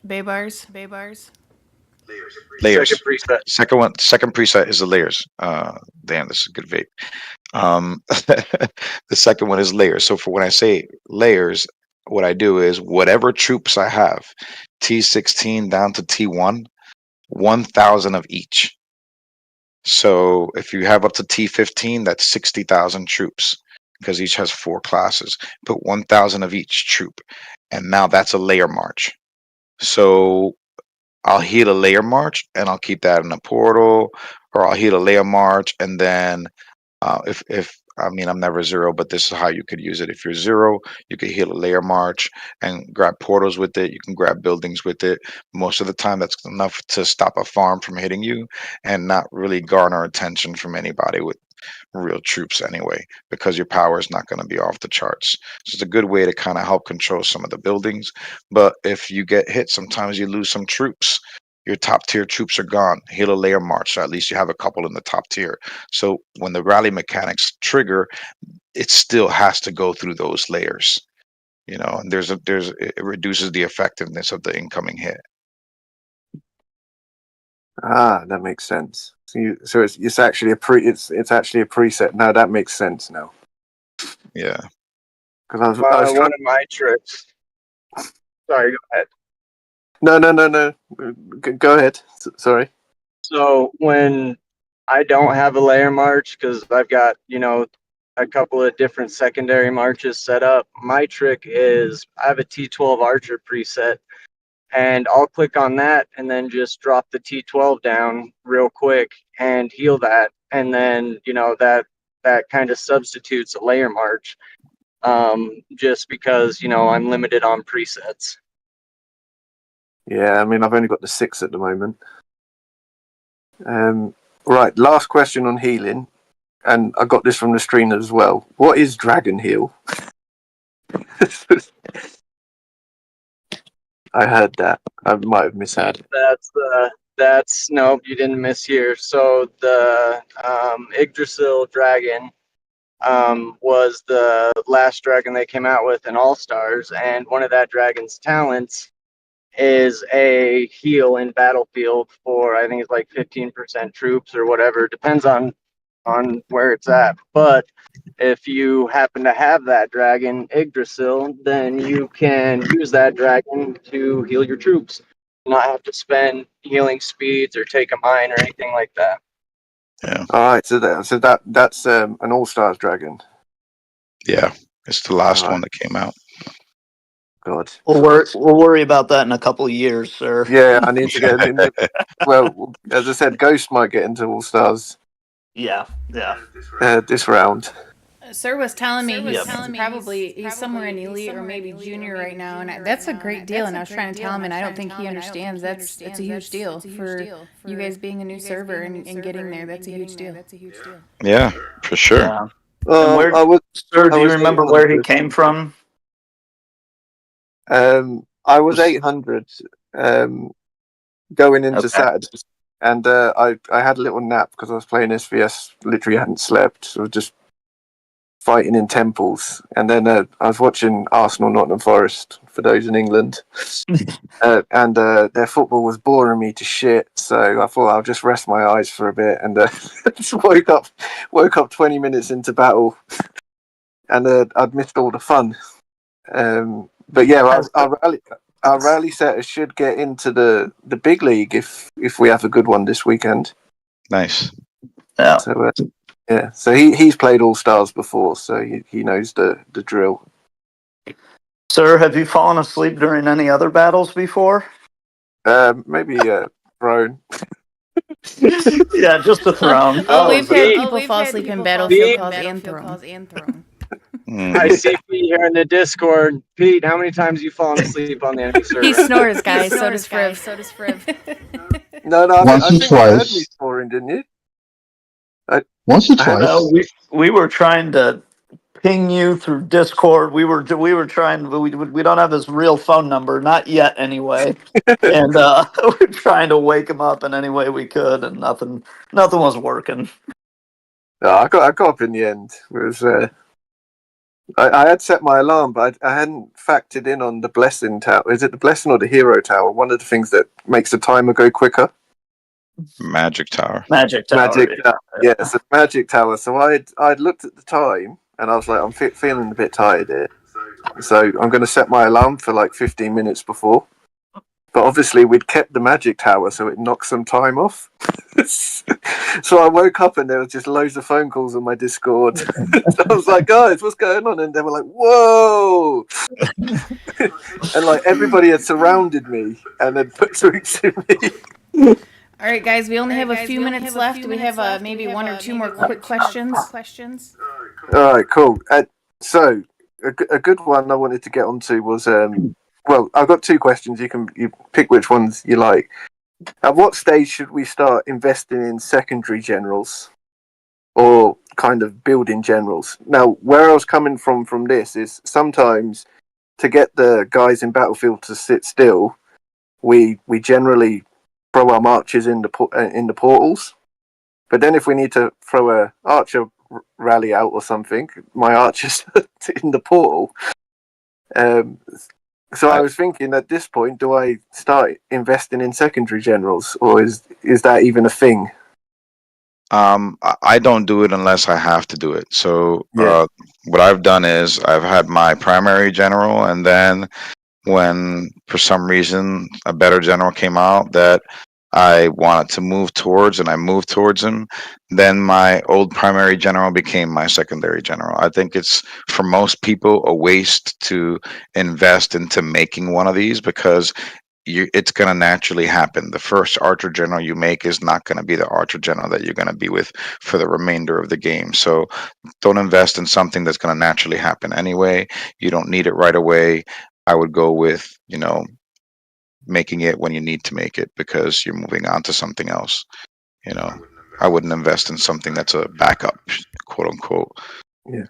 Baybars. Layers. Second preset. Second preset is the layers. Damn, this is a good vape. The second one is layers. So for when I say layers, what I do is whatever troops I have, T16 down to T1, 1,000 of each. So if you have up to T15, that's 60,000 troops because each has 4 classes. Put 1,000 of each troop, and now that's a layer march. So I'll heal a layer march, and I'll keep that in a portal, or I'll heal a layer march, and then if I mean, I'm never zero, but this is how you could use it. If you're zero, you could heal a layer march and grab portals with it. You can grab buildings with it. Most of the time, that's enough to stop a farm from hitting you and not really garner attention from anybody with real troops anyway, because your power is not going to be off the charts. So it's a good way to kind of help control some of the buildings. But if you get hit, sometimes you lose some troops. your top tier troops are gone. Heal a layer march, so at least you have a couple in the top tier. So when the rally mechanics trigger, it still has to go through those layers, and it reduces the effectiveness of the incoming hit. That makes sense. So it's actually it's actually a preset. Now that makes sense now. Yeah. Because One of my tricks. Sorry, go ahead. No. Go ahead. Sorry. So when I don't have a layer march because I've got, a couple of different secondary marches set up, my trick is I have a T12 Archer preset, and I'll click on that and then just drop the T12 down real quick and heal that, and then that kind of substitutes a layer march, just because I'm limited on presets. Yeah, I mean, I've only got the 6 at the moment. Right, last question on healing, and I got this from the streamer as well. What is Dragon Heal? I heard that. I might have misheard. That's nope, you didn't miss here. So the Yggdrasil dragon was the last dragon they came out with in All Stars, and one of that dragon's talents is a heal in battlefield for, I think it's like 15% troops or whatever, depends on where it's at. But if you happen to have that dragon Yggdrasil, then you can use that dragon to heal your troops, not have to spend healing speeds or take a mine or anything like that. Yeah. All right, so that's an All Stars dragon. Yeah, it's the last All right. one that came out. God. We'll worry about that in a couple of years, sir. Yeah, I need to get into. Well, as I said, Ghost might get into All Stars. Yeah. This round. Sir was telling me Yep. he's somewhere in elite or maybe junior right now, and that's a great deal. And I was trying to tell him, and I don't think he understands it's a huge deal for you guys being a new server and getting there. That's a huge deal. Yeah, for sure. Yeah. And where, I was. sir, do I you was remember where he 800. came from? I was 800 going into Okay. Saturday, and I had a little nap because I was playing SVS. Literally hadn't slept. So I was just fighting in temples, and then I was watching Arsenal Nottingham Forest for those in England, and their football was boring me to shit. So I thought I'll just rest my eyes for a bit, and just woke up 20 minutes into battle, and I'd missed all the fun. But yeah, our rally setters should get into the big league if we have a good one this weekend. Nice. Yeah. So yeah, so he's played All Stars before, so he knows the drill. Sir, have you fallen asleep during any other battles before? Maybe Throne. Yeah, just the throne. Oh, we've had people fall asleep in Battlefield calls and Throne. I see Pete here in the Discord. Pete, how many times have you fallen asleep on the enemy server? He snores, guys. So does Friv. No, Once I or think you heard twice. me snoring, didn't you? Once or I had- twice. No, we were trying to ping you through Discord. We were trying. We don't have his real phone number, not yet, anyway. And we're trying to wake him up in any way we could, and nothing was working. No, I got up in the end. It was I had set my alarm, but I hadn't factored in on the blessing tower. Is it the blessing or the hero tower? One of the things that makes the timer go quicker. Magic Tower. Magic Tower. Yeah, it's a magic tower. So I'd looked at the time, and I was like, I'm feeling a bit tired here. So I'm going to set my alarm for like 15 minutes before. But obviously we'd kept the magic tower, so it knocked some time off. So I woke up and there was just loads of phone calls on my Discord. So I was like, guys, what's going on? And they were like, whoa! And like everybody had surrounded me and then put drinks in me. All right, guys, we only have a few minutes left. We have maybe one or two more quick questions. All right, cool. So a good one I wanted to get onto was well, I've got two questions. You pick which ones you like. At what stage should we start investing in secondary generals, or kind of building generals? Now, where I was coming from this is sometimes to get the guys in Battlefield to sit still, we generally throw our marches in the portals. But then if we need to throw a archer rally out or something, my archer's in the portal. So I was thinking at this point, do I start investing in secondary generals, or is that even a thing? I don't do it unless I have to do it. So Yeah. what I've done is I've had my primary general, and then when for some reason a better general came out that I wanted to move towards, and I moved towards him, then my old primary general became my secondary general. I think it's, for most people, a waste to invest into making one of these, because it's going to naturally happen. The first archer general you make is not going to be the archer general that you're going to be with for the remainder of the game. So don't invest in something that's going to naturally happen anyway. You don't need it right away. I would go with, making it when you need to make it, because you're moving on to something else. I wouldn't invest in something that's a backup, quote unquote,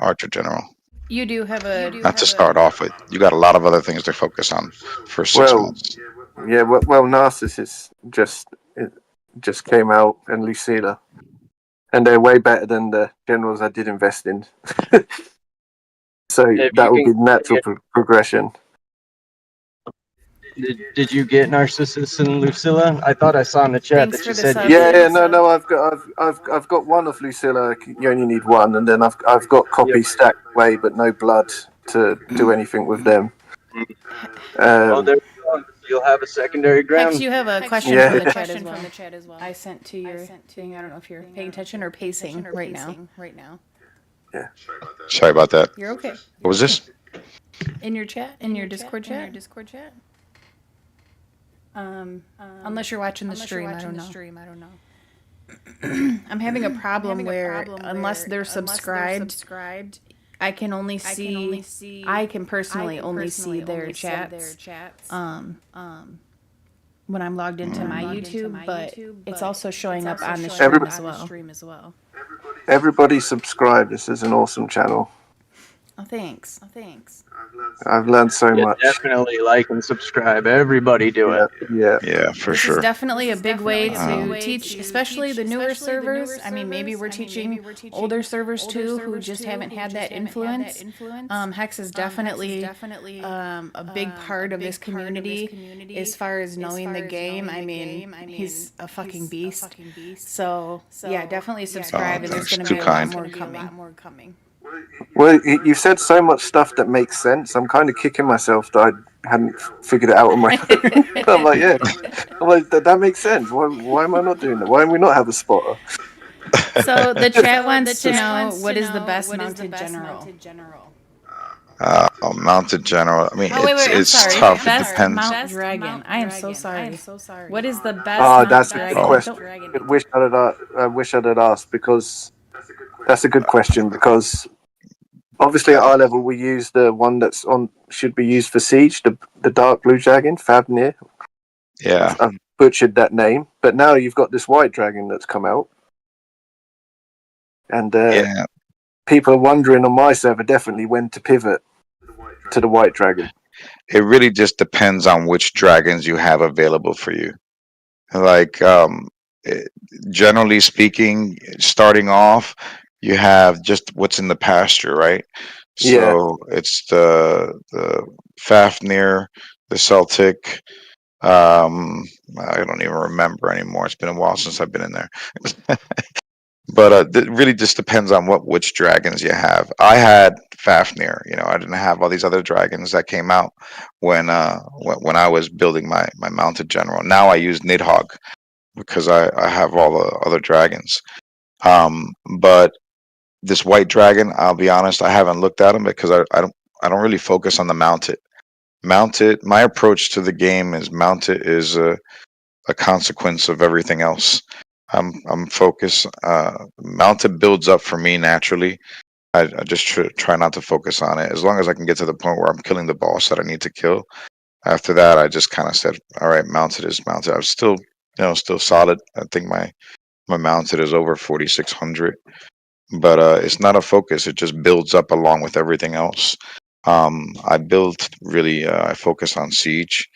archer general. You do have a Not to start off with. You got a lot of other things to focus on for 6 months. Yeah, well, Narcissus just came out, and Lucilla, and they're way better than the generals I did invest in. So that would be natural progression. Did you get Narcissus and Lucilla? I thought I saw in the chat Thanks that for you the said sub. Yeah, no, I've got one of Lucilla. You only need one, and then I've got copies stacked away, but no blood to do anything with them. there you'll have a secondary ground. Hex, you have a question Yeah. from the chat as well. I sent to your thing. I don't know if you're paying attention or pacing right now. Yeah. Sorry about that. You're okay. What was this? In your chat, in your Discord chat. Unless you're watching the stream, I don't know. I'm having a problem where unless they're subscribed, I can only see. I can personally only see their chats. When I'm logged into my YouTube, but it's also showing up on the stream as well. Everybody subscribe. This is an awesome channel. Oh, thanks. I've learned so much. Definitely like and subscribe. Everybody do it. Yeah, for This sure. is definitely a big way to teach, especially the newer servers. I mean, maybe we're teaching older servers too, who just haven't had that influence. Hex is definitely a big part of this community as far as knowing the game. I mean, he's a fucking beast. So yeah, definitely subscribe, and there's going to be a lot more coming. Well, you said so much stuff that makes sense. I'm kind of kicking myself that I hadn't figured it out on my own. I'm like, that makes sense. Why am I not doing that? Why do we not have a spotter? So the chat wants to know what is the best mounted general. Mounted general. I mean, wait, it's I'm sorry. tough. It Best depends. Mount Dragon. I am so sorry. What is the best? Oh, that's a Mount good question. I wish I'd asked, because that's a good question, because obviously at our level we use the one that's should be used for siege, the dark blue dragon, Fafnir. Yeah. I've butchered that name, but now you've got this white dragon that's come out, and people are wondering on my server definitely when to pivot to the white dragon. It really just depends on which dragons you have available for you. Like, generally speaking, starting off, you have just what's in the pasture, right? So it's the Fafnir, the Celtic. I don't even remember anymore. It's been a while since I've been in there. But it really just depends on which dragons you have. I had Fafnir. I didn't have all these other dragons that came out when I was building my mounted general. Now I use Nidhogg because I have all the other dragons. But this white dragon, I'll be honest, I haven't looked at him because I don't really focus on the mounted. My approach to the game is mounted is a consequence of everything else. I'm focused. Mounted builds up for me naturally. I just try not to focus on it as long as I can get to the point where I'm killing the boss that I need to kill. After that, I just kind of said, all right, mounted is mounted. I'm still solid. I think my mounted is over 4,600, but it's not a focus. It just builds up along with everything else. I focus on siege.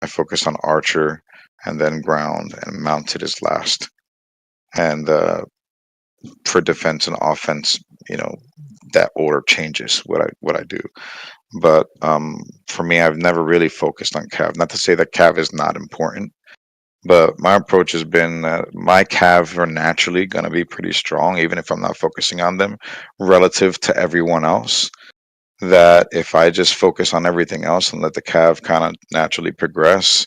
I focus on archer. and then ground, and mounted is last. And for defense and offense, that order changes what I do. But for me, I've never really focused on cav. Not to say that cav is not important, but my approach has been that my cav are naturally going to be pretty strong, even if I'm not focusing on them relative to everyone else. That if I just focus on everything else and let the cav kind of naturally progress,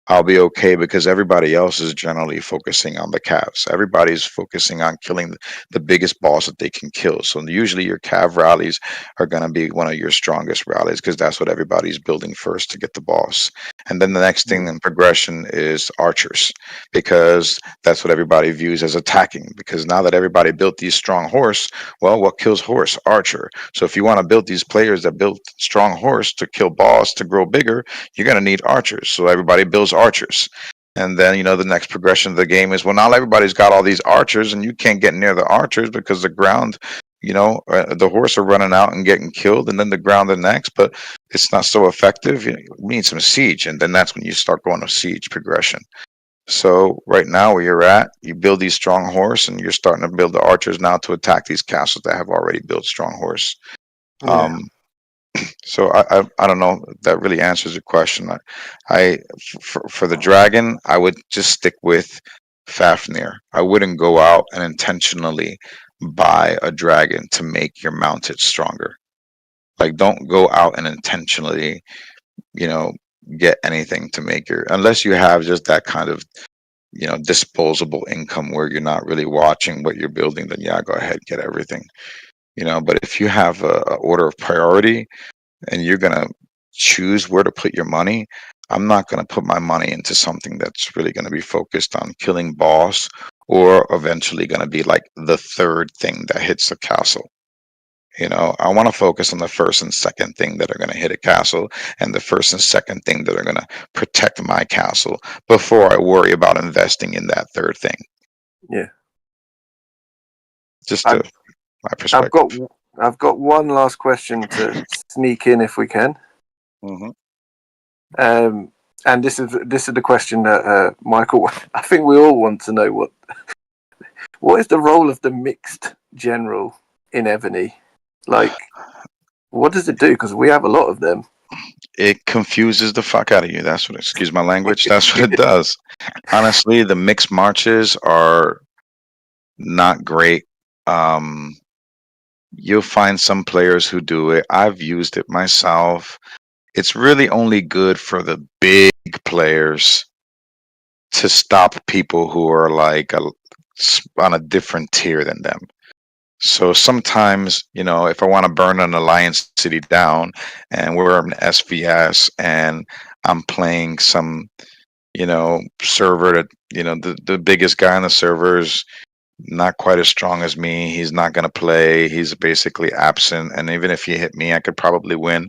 I'll be okay because everybody else is generally focusing on the calves. Everybody's focusing on killing the biggest boss that they can kill. So usually your cav rallies are going to be one of your strongest rallies because that's what everybody's building first to get the boss. And then the next thing in progression is archers because that's what everybody views as attacking. Because now that everybody built these strong horse, well, what kills horse? Archer. So if you want to build these players that build strong horse to kill boss to grow bigger, you're going to need archers. So everybody builds archers. And then, the next progression of the game is, well, now everybody's got all these archers and you can't get near the archers because the ground, the horse are running out and getting killed, and then the ground the next, but it's not so effective. We need some siege. And then that's when you start going to siege progression. So right now where you're at, you build these strong horse and you're starting to build the archers now to attack these castles that have already built strong horse. Yeah. So I don't know if that really answers your question. For the dragon, I would just stick with Fafnir. I wouldn't go out and intentionally buy a dragon to make your mounted stronger. Like, don't go out and intentionally, get anything to make unless you have just that kind of, disposable income where you're not really watching what you're building, then yeah, go ahead, get everything. But if you have a order of priority and you're going to choose where to put your money, I'm not going to put my money into something that's really going to be focused on killing boss or eventually going to be like the third thing that hits the castle. I want to focus on the first and second thing that are going to hit a castle and the first and second thing that are going to protect my castle before I worry about investing in that third thing. Yeah. Just my perspective. I've got one last question to sneak in if we can. Mm-hmm. And this is the question that Michael. I think we all want to know what is the role of the mixed general in Ebony? Like, what does it do? Because we have a lot of them. It confuses the fuck out of you. That's what. Excuse my language. That's what it does. Honestly, the mixed marches are not great. You'll find some players who do it. I've used it myself. It's really only good for the big players to stop people who are like on a different tier than them. So sometimes, if I want to burn an alliance city down and we're an SVS and I'm playing some, server that, the biggest guy on the server is not quite as strong as me. He's not going to play. He's basically absent. And even if he hit me, I could probably win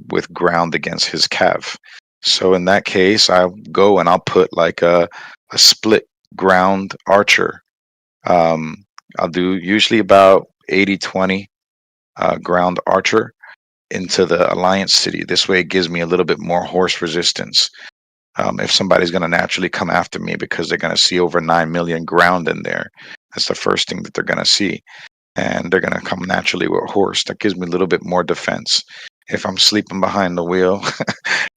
with ground against his cav. So in that case, I'll go and I'll put like a split ground archer. I'll do usually about 80-20 ground archer into the alliance city. This way it gives me a little bit more horse resistance. If somebody's going to naturally come after me because they're going to see over 9 million ground in there, that's the first thing that they're going to see. And they're going to come naturally with horse. That gives me a little bit more defense. If I'm sleeping behind the wheel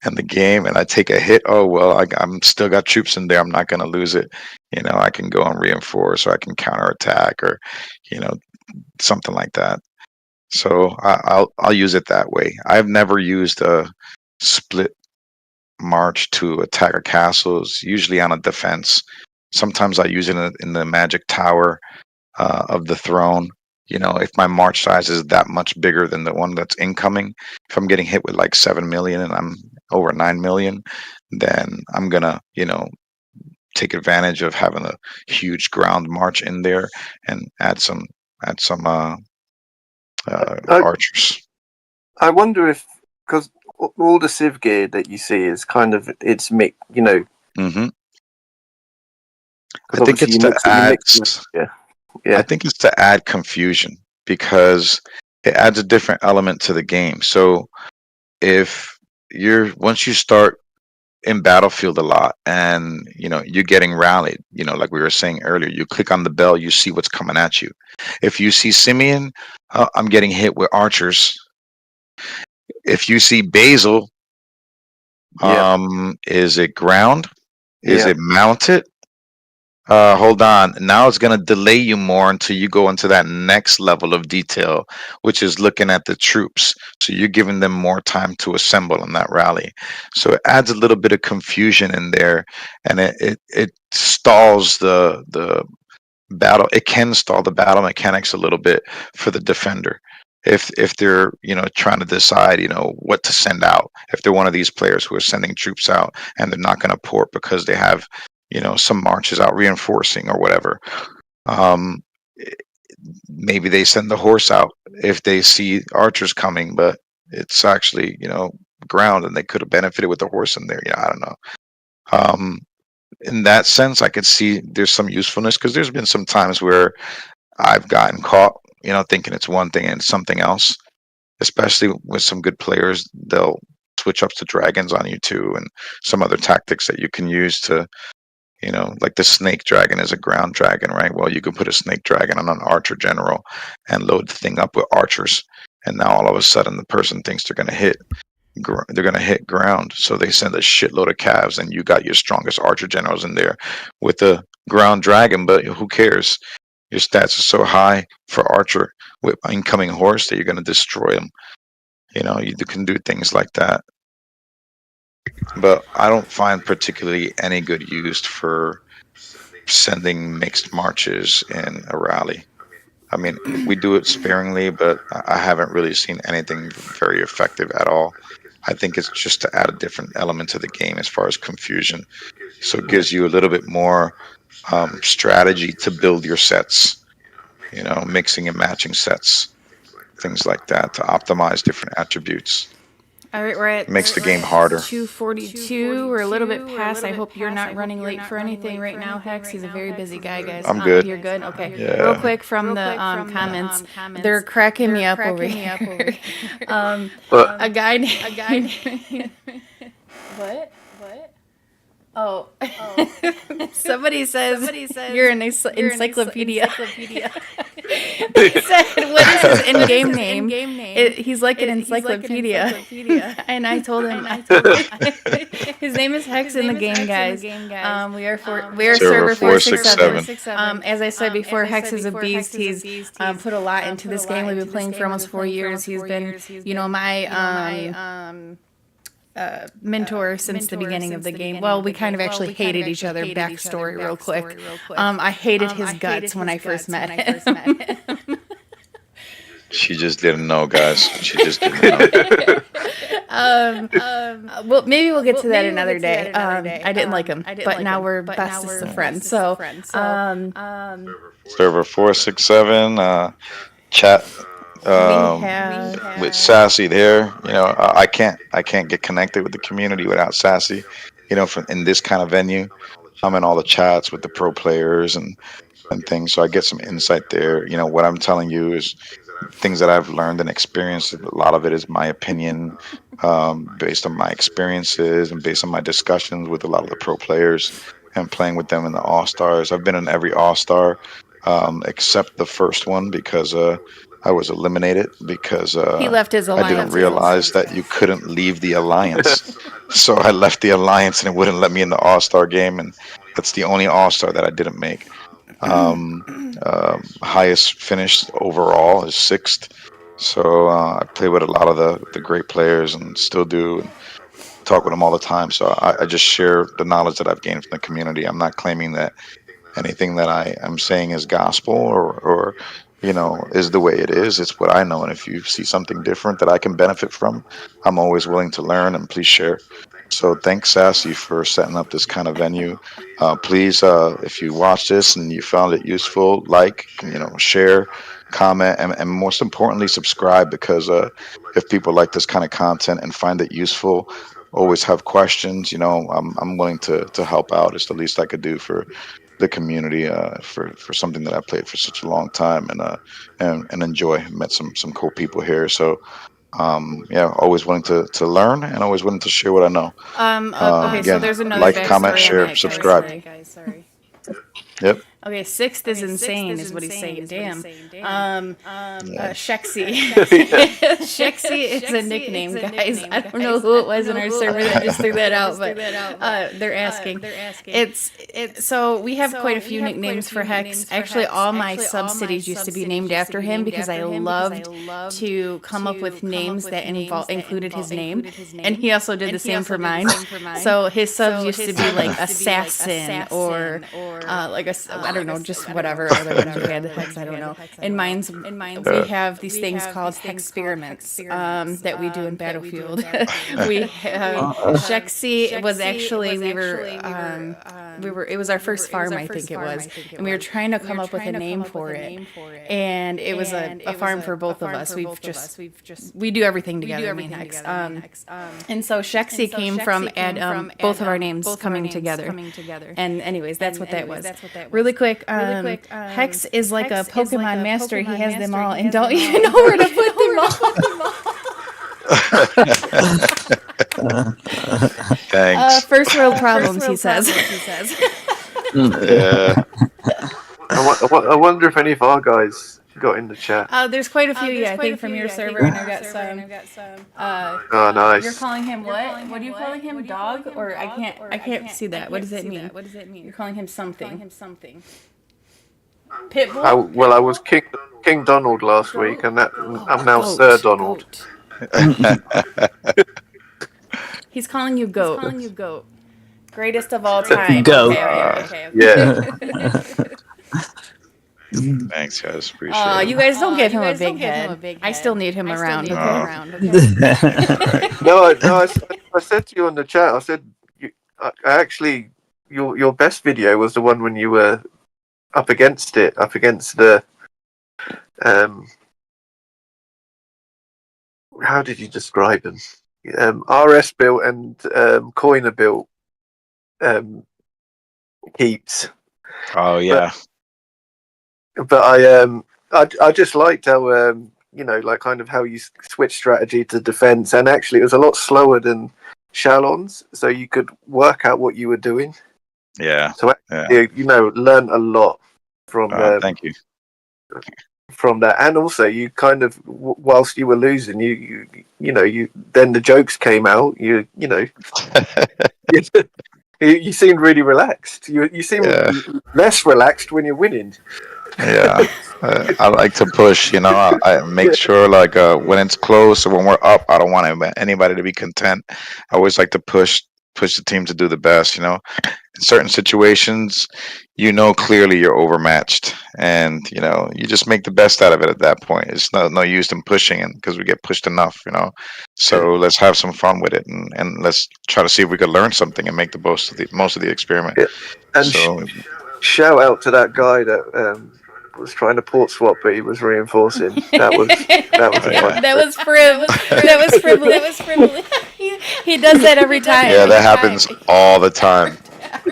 in the game and I take a hit, oh, well, I'm still got troops in there. I'm not going to lose it. I can go and reinforce or I can counterattack or, something like that. So I'll use it that way. I've never used a split march to attack a castle. It's usually on a defense. Sometimes I use it in the magic tower of the throne. If my march size is that much bigger than the one that's incoming, if I'm getting hit with like 7 million and I'm over 9 million, then I'm gonna, take advantage of having a huge ground march in there and add some archers. I wonder if, because all the Civ gear that you see is kind of, it's mixed, Mm-hmm. I think it's to add. Yeah. I think it's to add confusion because it adds a different element to the game. So if once you start in Battlefield a lot, and you're getting rallied. Like we were saying earlier, you click on the bell, you see what's coming at you. If you see Simeon, I'm getting hit with archers. If you see Basil, Yeah. is it ground? Is Yeah. it mounted? Hold on. Now it's going to delay you more until you go into that next level of detail, which is looking at the troops. So you're giving them more time to assemble in that rally. So it adds a little bit of confusion in there, and it stalls the battle. It can stall the battle mechanics a little bit for the defender. If they're trying to decide what to send out, if they're one of these players who are sending troops out and they're not going to port because they have some marches out reinforcing or whatever, um maybe they send the horse out if they see archers coming, but it's actually ground, and they could have benefited with the horse in there. I don't know. In that sense, I could see there's some usefulness, because there's been some times where I've gotten caught thinking it's one thing and it's something else, especially with some good players. They'll switch up to dragons on you too, and some other tactics that you can use to like the snake dragon is a ground dragon, right? Well, you can put a snake dragon on an archer general and load the thing up with archers, and now all of a sudden the person thinks they're going to hit ground, so they send a shitload of calves, and you got your strongest archer generals in there with the ground dragon. But who cares? Your stats are so high for archer with incoming horse that you're going to destroy them. You can do things like that. But I don't find particularly any good use for sending mixed marches in a rally. I mean, we do it sparingly, but I haven't really seen anything very effective at all. I think it's just to add a different element to the game as far as confusion. So it gives you a little bit more strategy to build your sets, mixing and matching sets, things like that, to optimize different attributes. All right, we're at Makes the game harder. 2:42. We're a little bit past. I hope you're not running late for anything right now, Hex. He's a very busy guy, guys. I'm good. You're good? Okay. Yeah. Real quick from the comments. They're cracking me up over here. A guy named... What? Oh. Somebody says you're an encyclopedia. He said, what is his in-game name? He's like an encyclopedia. And I told him, his name is Hex in the game, guys. We are server 467. As I said before, Hex is a beast. He's put a lot into this game. We've been playing for almost 4 years. He's been, my mentor since the beginning of the game. Well, we kind of actually hated each other. Backstory real quick. I hated his guts when I first met him. She just didn't know, guys. She just didn't know. Well, maybe we'll get to that another day. I didn't like him, but now we're bestest of friends. So, Server 467, chat with Sassy there. I can't get connected with the community without Sassy. From in this kind of venue, I'm in all the chats with the pro players and things, so I get some insight there. What I'm telling you is things that I've learned and experienced. A lot of it is my opinion, based on my experiences and based on my discussions with a lot of the pro players and playing with them in the All Stars. I've been in every All Star except the first one, because I was eliminated because he left his alliance. I didn't realize that you couldn't leave the alliance. So I left the alliance, and it wouldn't let me in the All-Star game, and that's the only All-Star that I didn't make. Highest finish overall is 6th. So I play with a lot of the great players, and still do, and talk with them all the time. So I just share the knowledge that I've gained from the community. I'm not claiming that anything that I am saying is gospel or is the way it is. It's what I know, and if you see something different that I can benefit from, I'm always willing to learn, and please share. So thanks, Sassy, for setting up this kind of venue. Please, if you watch this and you found it useful, share, comment, and most importantly, subscribe, because if people like this kind of content and find it useful, always have questions, I'm willing to help out. It's the least I could do for the community, for something that I played for such a long time and enjoy. Met some cool people here. So Always willing to learn and always willing to share what I know. Okay, so Again, there's another like, backstory comment, on share, that, subscribe. guys, sorry. Yep. Okay, sixth is insane, is what he's saying. Damn. Sheksy. Yeah. Sheksy is a nickname, guys. I don't know who it was in our server that just threw that out, but they're asking. It's so we have quite a few nicknames for Hex. Actually, all my sub-cities used to be named after him because I loved to come up with names that included his name, and he also did the same for mine. So his subs used to be like Assassin or like I don't know, just whatever other ones we had. Hex, I don't know. In mine's, we have these things called experiments that we do in Battlefield. We have Sheksy was actually we were it was our first farm, I think it was, and we were trying to come up with a name for it, and it was a farm for both of us. We do everything together, me and Hex. And so Sheksy came from both of our names coming together. And anyways, that's what that was. Really quick, Hex is like a Pokemon master. He has them all and don't even know where to put them all. Thanks. First world problems, he says. Yeah. I wonder if any of our guys got in the chat. There's quite a few, I think, from your server, and I got some. Oh, nice. You're calling him what? What are you calling him? Dog? Or I can't see that. What does it mean? You're calling him something. Pitbull? Well, I was King Donald last week, and I'm now Sir Donald. He's calling you Goat. Greatest of all time. Goat. Okay. Yeah. Thanks, guys. Appreciate it. You guys don't give him a big head. I still need him around. No, I said to you on the chat. I said, your best video was the one when you were up against the how did you describe them? RS built and Coiner built keeps. Oh yeah. But I just liked how like kind of how you switch strategy to defense, and actually it was a lot slower than Shalon's, so you could work out what you were doing. Yeah. So learn a lot from. Thank you. From that, and also you kind of whilst you were losing, you then the jokes came out. You seemed really relaxed. You seem less relaxed when you're winning. Yeah, I like to push. I make sure like when it's close or when we're up, I don't want anybody to be content. I always like to push the team to do the best. In certain situations, clearly you're overmatched, and you just make the best out of it at that point. It's no use in pushing it because we get pushed enough. So let's have some fun with it, and let's try to see if we could learn something and make the most of the experiment. Yeah. And so, shout out to that guy that was trying to port swap, but he was reinforcing. That was Fribble. He does that every time. Yeah, that happens all the time.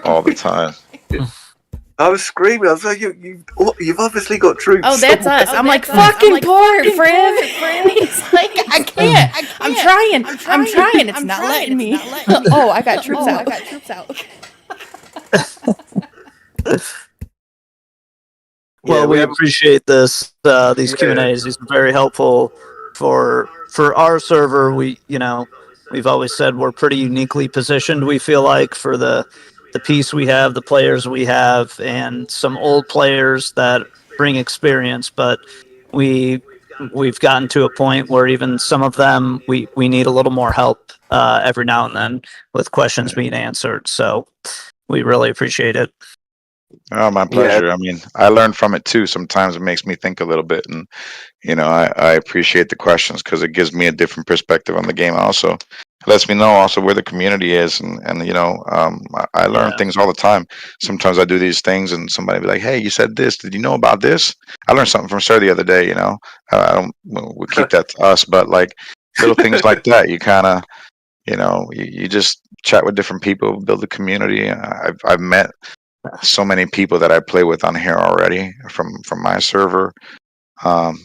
All the time. I was screaming. I was like, "You've obviously got troops." Oh, that's us. I'm like, fucking port, Frib. He's like, I can't. I'm trying. It's not letting me. Oh, I got troops out. Well, we appreciate this. These Q&As. These are very helpful for our server. We've always said we're pretty uniquely positioned. We feel like for the piece we have, the players we have, and some old players that bring experience. But we've gotten to a point where even some of them we need a little more help every now and then with questions being answered. So we really appreciate it. Oh, my pleasure. Yeah. I mean, I learn from it too. Sometimes it makes me think a little bit, and I appreciate the questions because it gives me a different perspective on the game. Also, it lets me know also where the community is, and I learn things all the time. Sometimes I do these things, and somebody be like, "Hey, you said this. Did you know about this?" I learned something from Sir the other day. We'll keep that to us, but like little things like that, you kind of, you just chat with different people, build a community. I've met so many people that I play with on here already from my server. I'm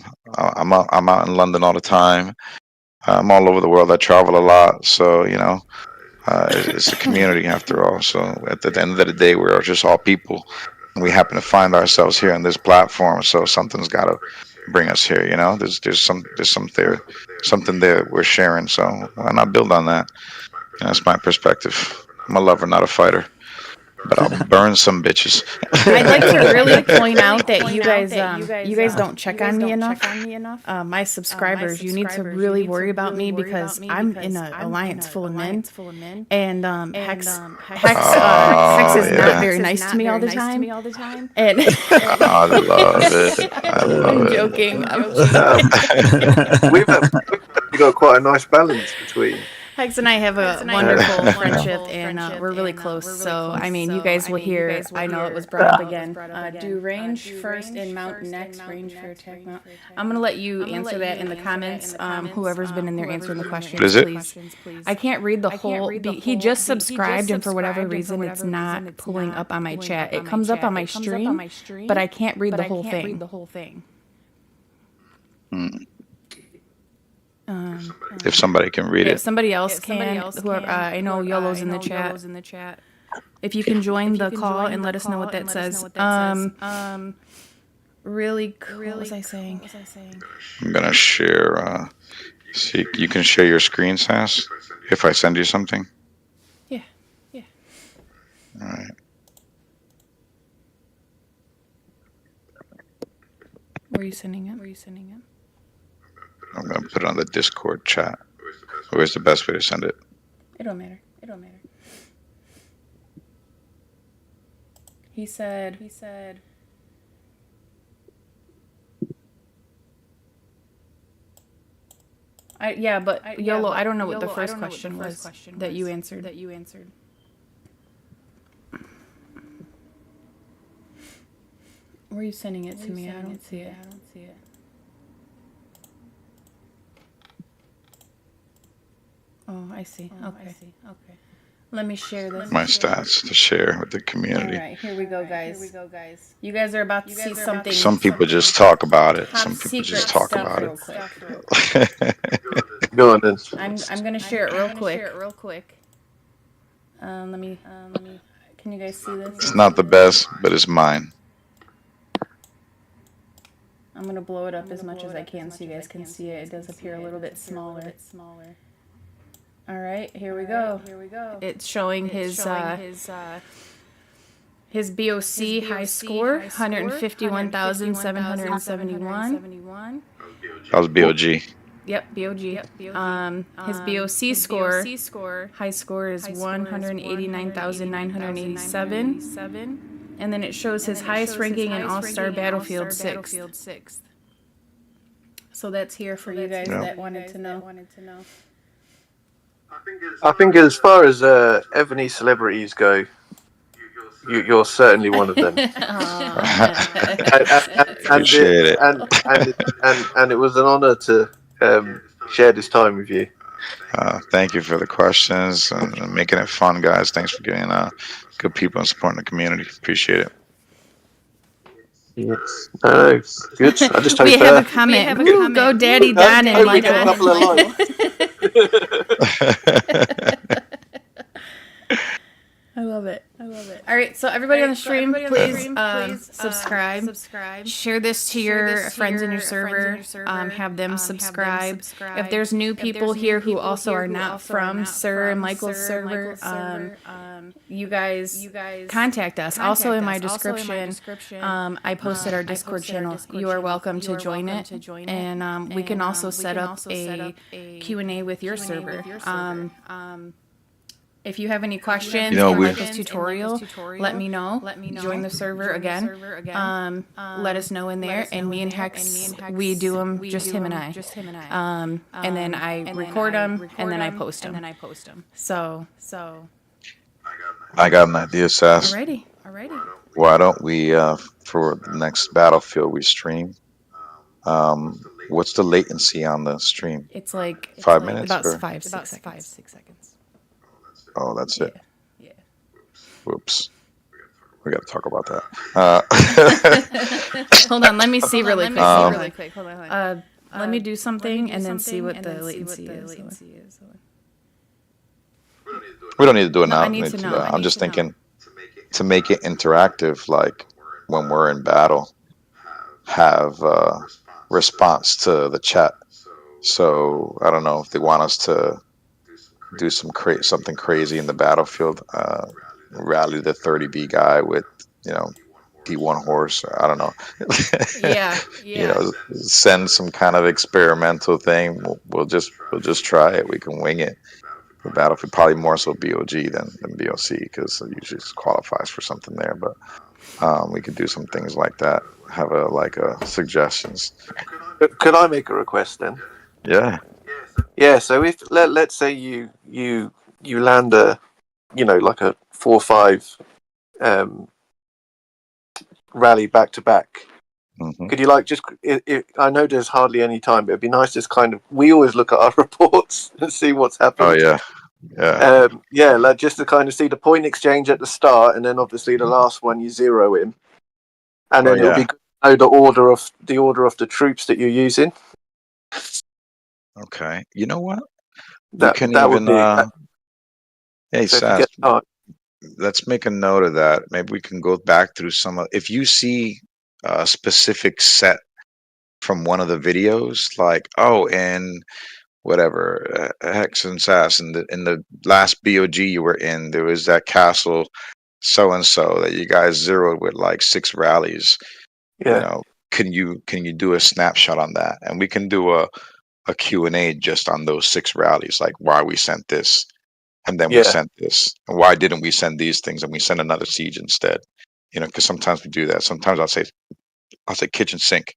out in London all the time. I'm all over the world. I travel a lot, so it's a community after all. So at the end of the day, we're just all people, and we happen to find ourselves here on this platform. So something's got to bring us here. Something there we're sharing. So why not build on that? That's my perspective. I'm a lover, not a fighter. But I'll burn some bitches. I'd like to really point out that you guys don't check on me enough. My subscribers, you need to really worry about me because I'm in an alliance full of men, and Hex is not very nice to me all the time. And I love it. I'm joking. We've got quite a nice balance between. Hex and I have a wonderful friendship, and we're really close. So, I mean, you guys will hear, I know it was brought up again. Do range first and mount next, range for attack mount. I'm going to let you answer that in the comments. Whoever's been in there answering the questions, What is it? please. I can't read the whole, he just subscribed, and for whatever reason, it's not pulling up on my chat. It comes up on my stream, but I can't read the whole thing. If somebody can read If it. somebody else can, whoever, I know YOLO's in the chat. If you can join the call and let us know what that says. Really cool. What was I saying? I'm gonna share. See, you can share your screen, Sass, if I send you something. Yeah. All right. Were you sending it? I'm gonna put it on the Discord chat. Where's the best way to send it? It don't matter. He said. YOLO, I don't know what the first question was that you answered. Were you sending it to me? I don't see it. Oh, I see. Okay. Let me share this. My stats to share with the All community. right, here we go, guys. You guys are about to see something. Some people just talk about it. top Some people secret just talk stuff about real it. quick. Go on then. I'm gonna share it real quick. Let me. Can you guys see this? It's not the best, but it's mine. I'm gonna blow it up as much as I can so you guys can see it. It does appear a little bit smaller. All right, here we go. It's showing his BOC high score, 151,771. That was BOG. Yep, BOG. His BOC score, high score is 189,987. And then it shows his highest ranking in All-Star Battlefield 6th. So that's here for you guys that wanted to know. I think as far as Ebony celebrities go, you're certainly one of them. Appreciate it. And it was an honor to share this time with you. Thank you for the questions and making it fun, guys. Thanks for getting good people and supporting the community. Appreciate it. Yes. Good. I just hope we have a comment. Ooh, go Daddy Don and Michael. I love it. All right, so everybody on the stream, please subscribe. Share this to your friends in your server. Have them subscribe. If there's new people here who also are not from Sir and Michael's server, you guys contact us. Also in my description, I posted our Discord channel. You are welcome to join it, and we can also set up a Q&A with your server. If you have any questions in Michael's tutorial, let me know. Join the server again. Let us know in there. And me and Hex, we do them, just him and I. And then I record them, and then I post them. So. I got an idea, Sass. Alrighty. Why don't we, for the next Battlefield we stream, what's the latency on the stream? It's like 5 minutes? About or? 5, 6 seconds. Oh, that's it. Yeah. Whoops. We got to talk about that. Hold on, let me see really quick. Hold on. let me do something and then see what the latency is. We don't need to do it No, now. I need to know. I'm just thinking to make it interactive, like when we're in battle, have response to the chat. So I don't know if they want us to do something crazy in the battlefield, rally the 30B guy with, you know, D1 horse. I don't know. Yeah. You know, send some kind of experimental thing. We'll just try it. We can wing it. The battlefield probably more so BOG than BOC because it usually qualifies for something there. But we could do some things like that. Have suggestions. Could I make a request then? Yeah. Yeah. So if let's say you land a, you know, like a 4-5 rally back to back. Mm-hmm. Could you like just? I know there's hardly any time, but it'd be nice just kind of. We always look at our reports and see what's happened. Oh yeah. Yeah. Like just to kind of see the point exchange at the start, and then obviously the last one you zero in, and then it'll be good to know the order of the troops that you're using. Okay. You know what? That would be. Hey, So Sass, time. let's make a note of that. Maybe we can go back through if you see a specific set from one of the videos, like, oh, and whatever, Hex and Sass, in the last BOG you were in, there was that castle so and so that you guys zeroed with like 6 rallies. Yeah. You know, can you do a snapshot on that? And we can do a Q&A just on those 6 rallies, like why we sent this. And then we sent this. And why didn't we send these things and we send another siege instead? You know, because sometimes we do that. Sometimes I'll say kitchen sink.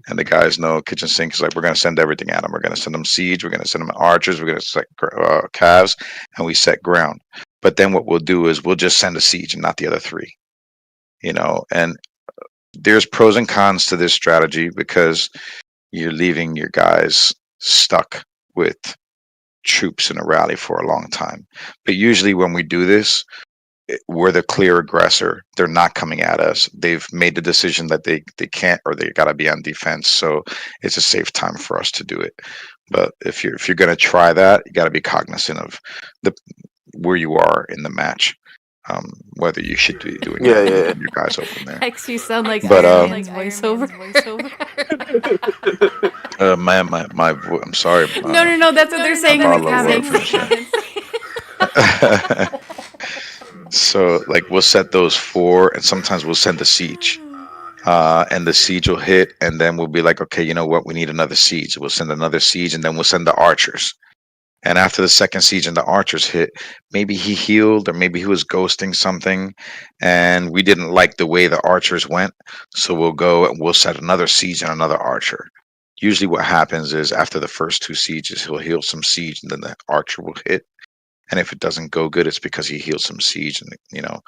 And the guys know kitchen sink is like, we're going to send everything at them. We're going to send them siege. We're going to send them archers. We're going to set calves. And we set ground. But then what we'll do is we'll just send a siege and not the other 3. You know, and there's pros and cons to this strategy because you're leaving your guys stuck with troops in a rally for a long time. But usually when we do this, we're the clear aggressor. They're not coming at us. They've made the decision that they can't, or they got to be on defense. So it's a safe time for us to do it. But if you're going to try that, you got to be cognizant of where you are in the match. Whether you should be doing your guys open there. Hex, you sound like But, Iron Man's voiceover. I'm sorry. No, that's what they're saying in the comments. So, like, we'll set those 4, and sometimes we'll send a siege. And the siege will hit, and then we'll be like, okay, you know what? We need another siege. We'll send another siege, and then we'll send the archers. And after the second siege and the archers hit, maybe he healed or maybe he was ghosting something and we didn't like the way the archers went. So we'll go and we'll set another siege and another archer. Usually what happens is after the first 2 sieges, he'll heal some siege and then the archer will hit. And if it doesn't go good, it's because he healed some siege and, you know,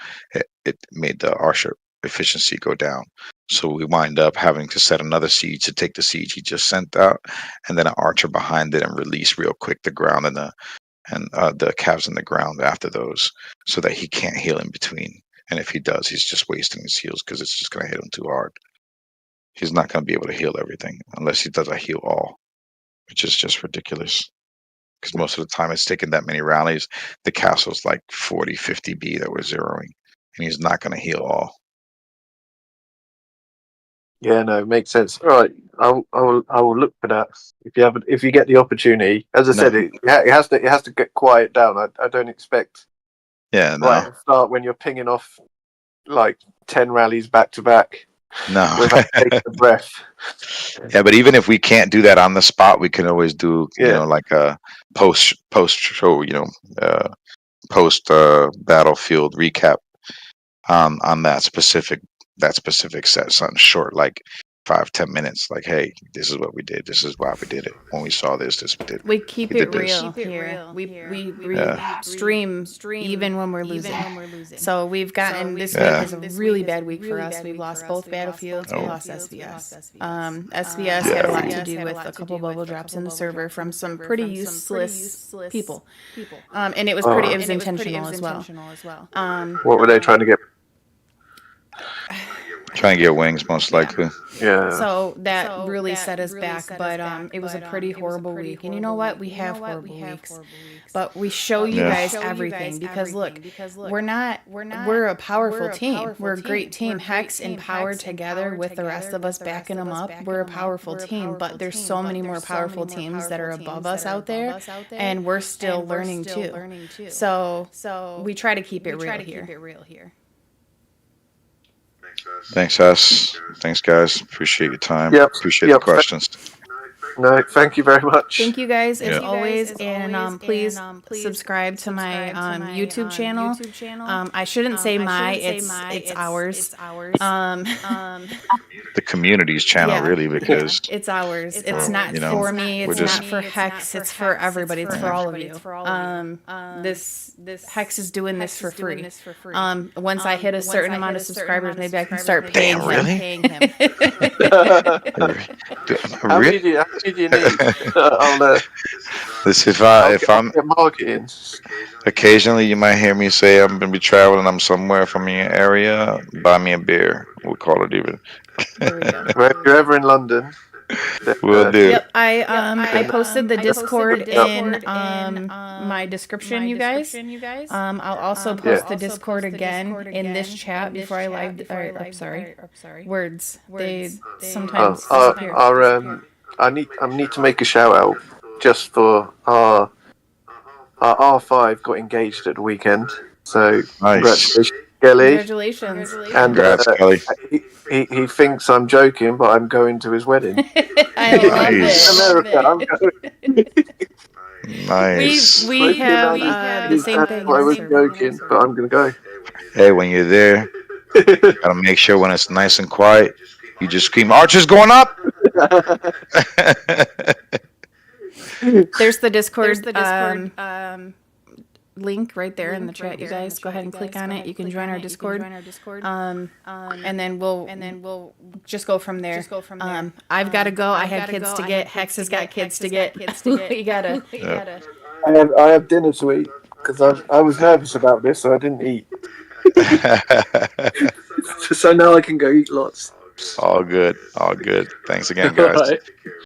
it made the archer efficiency go down. So we wind up having to set another siege to take the siege he just sent out, and then an archer behind it and release real quick the ground and the calves in the ground after those, so that he can't heal in between. And if he does, he's just wasting his heals because it's just going to hit him too hard. He's not going to be able to heal everything unless he does a heal all, which is just ridiculous. Because most of the time it's taking that many rallies. The castle's like 40, 50 B that we're zeroing, and he's not going to heal all. Yeah, no, makes sense. All right, I will look for that if you get the opportunity. As I said, it has to get quiet down. I don't expect. Yeah, no. Right at the start when you're pinging off like 10 rallies back to back. No. Without taking a breath. Yeah, but even if we can't do that on the spot, we can always do you know, like a post show, you know, post battlefield recap on that specific set, something short, like 5-10 minutes, like, hey, this is what we did, this is why we did it, when we saw this we did. We keep it real here. We stream even when we're losing. So we've gotten, this week is a really bad week for us. We've lost both battlefields. We lost SVS. SVS had a lot to do with a couple bubble drops in the server from some pretty useless people. And it was it was intentional as well. What were they trying to get? Trying to get wings, most likely. Yeah. So that really set us back, but it was a pretty horrible week. And you know what? We have horrible weeks, but we show you Yeah. guys everything because look, we're a powerful team. We're a great team. Hex and Power together with the rest of us backing them up. We're a powerful team, but there's so many more powerful teams that are above us out there, and we're still learning too. So we try to keep it real here. Thanks, us. Thanks, guys. Appreciate your time. Yep. Appreciate Yep. the questions. No, thank you very much. Thank you guys as Yeah. always, and please subscribe to my YouTube channel. I shouldn't say it's ours. The community's channel, Yeah. really, because It's ours. It's not you know, for me. we're It's just- not for Hex. It's for everybody. It's for all of you. This Hex is doing this for free. Once I hit a certain amount of subscribers, maybe I can start paying Damn, really? him. How many Really? do you need? I'll This, if I'll I'm get marketing. occasionally, you might hear me say I'm gonna be traveling. I'm somewhere from your area. Buy me a beer. We'll call it even. There we go. Well, if you're ever in London, then, We'll do. Yep, I posted the Discord in my description, you guys. I'll also post the Discord again in this chat before I live. Sorry, words. They sometimes disappear. I need to make a shout out just for our R5 got engaged at the weekend. So Nice. congratulations, Kelly. Congratulations. And Congrats, Kelly. he thinks I'm joking, but I'm going to his wedding. I love Nice. it. America, I'm going. Nice. We have the same thing. I was joking, but I'm going to go. Hey, when you're there, gotta make sure when it's nice and quiet, you just scream, "Archer's going up!" There's the Discord. Link right there in the chat. You guys go ahead and click on it. You can join our Discord. And then we'll just go from there. I've got to go. I have kids to get. Hex has got kids to get. We gotta. I have dinner to eat because I was nervous about this, so I didn't eat. So now I can go eat lots. All good. All good. Thanks again, guys. All right.